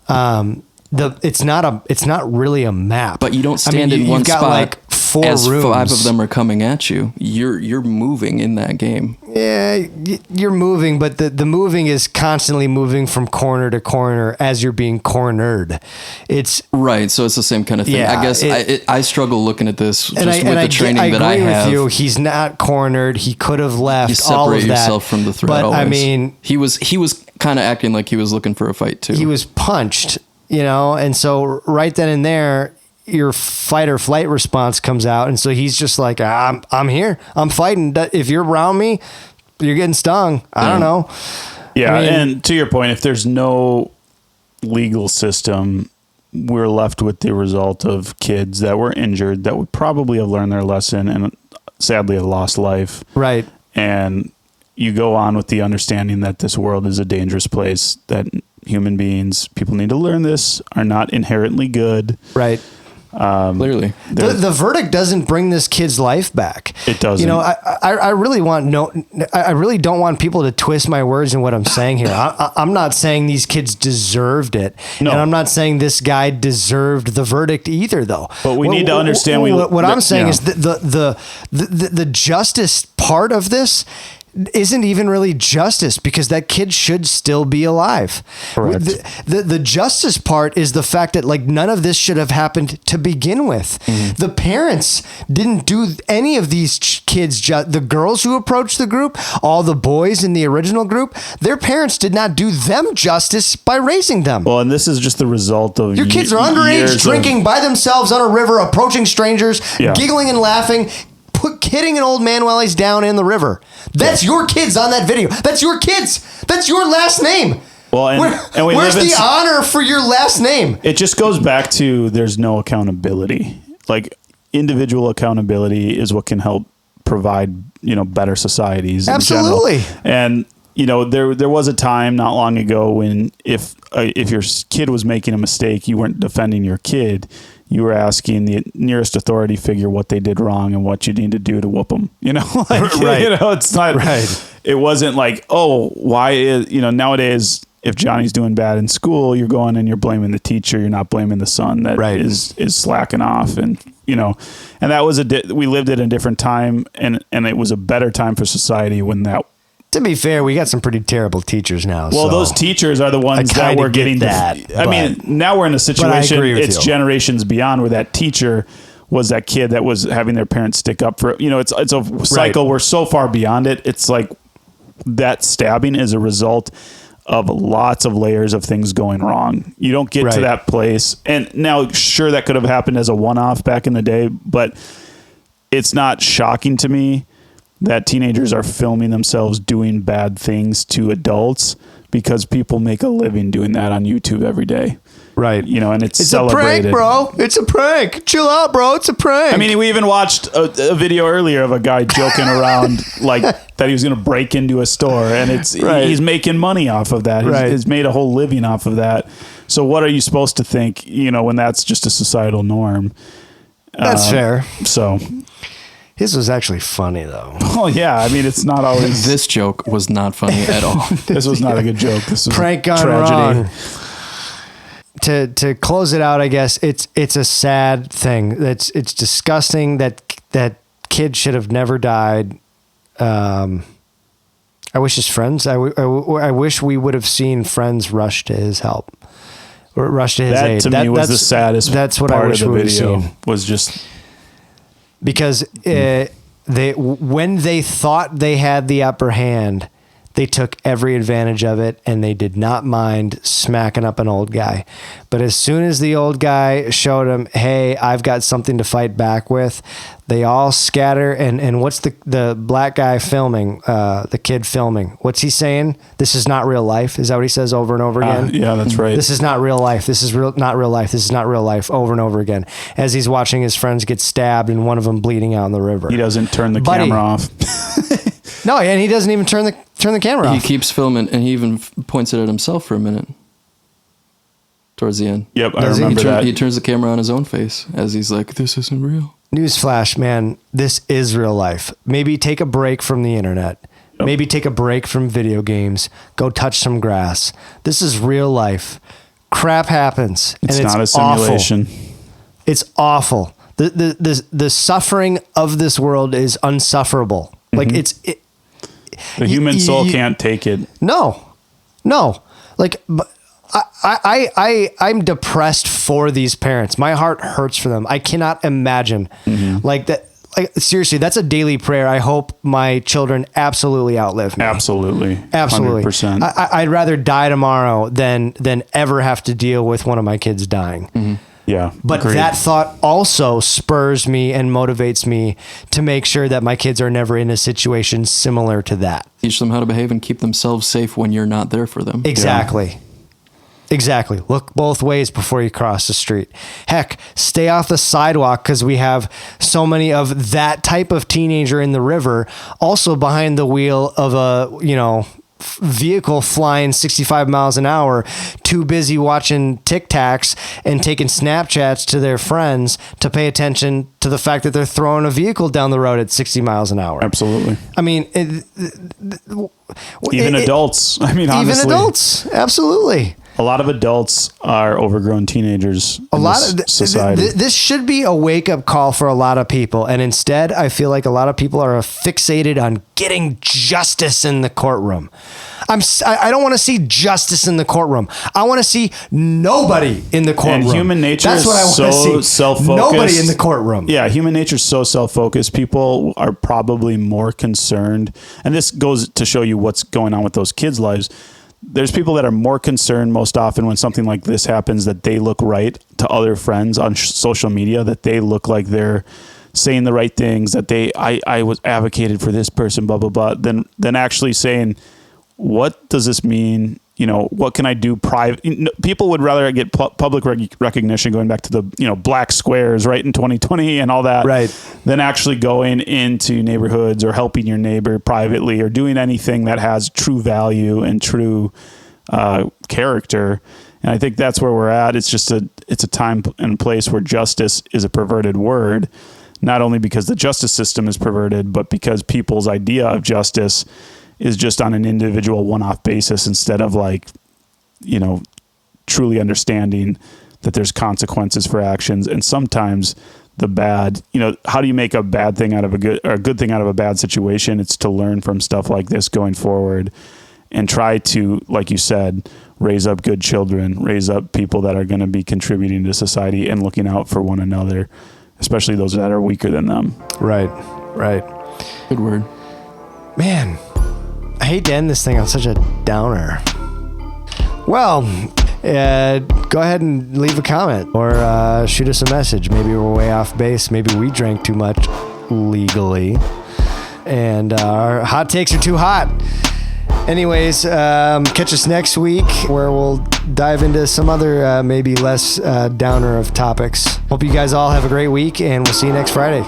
it's not really a map.
But you don't stand in one spot.
Like 4
as
rooms.
5 of them are coming at you. You're moving in that game.
Yeah, you're moving, but the moving is constantly moving from corner to corner as you're being cornered. It's
right, so it's the same kind of thing.
Yeah,
I guess I struggle looking at this just with the training that I
agree
have.
with you. He's not cornered. He could have left.
You separate
all of that,
yourself from the threat.
But
always.
I mean,
he was kind of acting like he was looking for a fight too.
He was punched, and so right then and there, your fight or flight response comes out, and so he's just like, I'm here, I'm fighting. If you're around me, you're getting stung. I don't know.
Yeah, and to your point, if there's no legal system, we're left with the result of kids that were injured that would probably have learned their lesson and sadly have lost life.
Right.
And you go on with the understanding that this world is a dangerous place, that human beings, people need to learn this, are not inherently good.
Right.
Clearly,
the verdict doesn't bring this kid's life back.
It doesn't.
I really don't want people to twist my words in what I'm saying here. I'm not saying these kids deserved it, and I'm not saying this guy deserved the verdict either, though.
But we need to understand
what I'm saying is the justice part of this isn't even really justice, because that kid should still be alive.
Correct.
The justice part is the fact that none of this should have happened to begin with. Mm-hmm. The parents didn't do any of these kids, the girls who approached the group, all the boys in the original group, their parents did not do them justice by raising them.
Well, and this is just the result of
your kids are underage, drinking by themselves on a river, approaching strangers, giggling and laughing, hitting an old man while he's down in the river. That's your kids on that video. That's your kids. That's your last name.
Well,
where's the honor for your last name?
It just goes back to there's no accountability. Individual accountability is what can help provide, better societies.
Absolutely.
In general. And you know, there was a time not long ago when if your kid was making a mistake, you weren't defending your kid. You were asking the nearest authority figure what they did wrong and what you need to do to whoop them. You know, like,
right.
You know, it's not,
right.
It wasn't like, oh, why is, you know, nowadays, if Johnny's doing bad in school, you're going and you're blaming the teacher. You're not blaming the son that is slacking off. And, you know, and that was we lived in a different time, and it was a better time for society when that.
To be fair, we got some pretty terrible teachers now.
Well,
so
those teachers are the ones that were getting
that.
I mean, now we're in a situation, it's
you.
generations beyond, where that teacher was that kid that was having their parents stick up for, you know, it's a cycle. We're so far beyond it. It's like that stabbing is a result of lots of layers of things going wrong. You don't get to that place. And now, sure, that could have happened as a one-off back in the day, but it's not shocking to me that teenagers are filming themselves doing bad things to adults, because people make a living doing that on YouTube every day.
Right.
You know, and it's
a
celebrated.
prank, bro. It's a prank. Chill out, bro. It's a prank.
I mean, we even watched a video earlier of a guy joking around like that he was going to break into a store, and he's making money off of that. He's made a whole living off of that. So what are you supposed to think, you know, when that's just a societal norm?
That's fair.
So
his was actually funny, though.
Oh, yeah. I mean, it's not always...
This joke was not funny at all.
This was not a good joke. This was
prank gone
tragedy.
wrong. To close it out, I guess it's a sad thing. It's disgusting that kid should have never died. I wish his friends. I wish we would have seen friends rush to his help, or rush to his aid.
That to me was the saddest.
That's what
part
I wish
of the
we would have
video
seen.
was just
because when they thought they had the upper hand, they took every advantage of it, and they did not mind smacking up an old guy. But as soon as the old guy showed him, hey, I've got something to fight back with, they all scatter. And what's the black guy filming, the kid filming? What's he saying? This is not real life. Is that what he says over and over again?
Yeah, that's right.
This is not real life. This is not real life. This is not real life, over and over again, as he's watching his friends get stabbed and one of them bleeding out in the river.
He doesn't turn the camera off.
No, and he doesn't even turn the camera off.
He keeps filming, and he even points it at himself for a minute towards the end.
Yep, I remember that.
He turns the camera on his own face as he's like, this isn't real.
Newsflash, man, this is real life. Maybe take a break from the internet. Yep. Maybe take a break from video games. Go touch some grass. This is real life. Crap happens.
It's not a simulation.
Awful. It's awful. The suffering of this world is unsufferable. Like
the human soul can't take it.
No. Like, I'm depressed for these parents. My heart hurts for them. I cannot imagine like that. Like, seriously, that's a daily prayer. I hope my children absolutely outlive me.
Absolutely. 100%.
I'd rather die tomorrow than ever have to deal with one of my kids dying.
Yeah.
But
agreed.
that thought also spurs me and motivates me to make sure that my kids are never in a situation similar to that.
Teach them how to behave and keep themselves safe when you're not there for them.
Exactly.
Yeah.
Exactly. Look both ways before you cross the street. Heck, stay off the sidewalk, because we have so many of that type of teenager in the river, also behind the wheel of a, vehicle flying 65 miles an hour, too busy watching Tic Tacs and taking Snapchats to their friends to pay attention to the fact that they're throwing a vehicle down the road at 60 miles an hour.
Absolutely.
I mean,
even adults. I mean, honestly,
even adults. Absolutely.
A lot of adults are overgrown teenagers.
A lot of
society.
This should be a wake up call for a lot of people, and instead, I feel like a lot of people are fixated on getting justice in the courtroom. I don't want to see justice in the courtroom. I want to see nobody in the courtroom.
And human nature
That's
is
what I want
so
to see.
self-focused.
Nobody in the courtroom.
Yeah, human nature is so self-focused. People are probably more concerned, and this goes to show you what's going on with those kids' lives. There's people that are more concerned most often when something like this happens, that they look right to other friends on social media, that they look like they're saying the right things, that I was advocated for this person, blah, blah, blah, than actually saying, what does this mean what can I do private? People would rather get public recognition, going back to the, black squares right in 2020 and all that,
right,
than actually going into neighborhoods or helping your neighbor privately or doing anything that has true value and true character. And I think that's where we're at. It's just it's a time and place where justice is a perverted word, not only because the justice system is perverted, but because people's idea of justice is just on an individual one-off basis instead of truly understanding that there's consequences for actions. And sometimes the bad, how do you make a bad thing out of a good, or a good thing out of a bad situation? It's to learn from stuff like this going forward and try to, like you said, raise up good children, raise up people that are going to be contributing to society and looking out for one another, especially those that are weaker than them.
Right.
Good word.
Man, I hate to end this thing on such a downer. Well, go ahead and leave a comment or shoot us a message. Maybe we're way off base. Maybe we drank too much legally and our hot takes are too hot. Anyways, catch us next week where we'll dive into some other maybe less downer of topics. Hope you guys all have a great week, and we'll see you next Friday.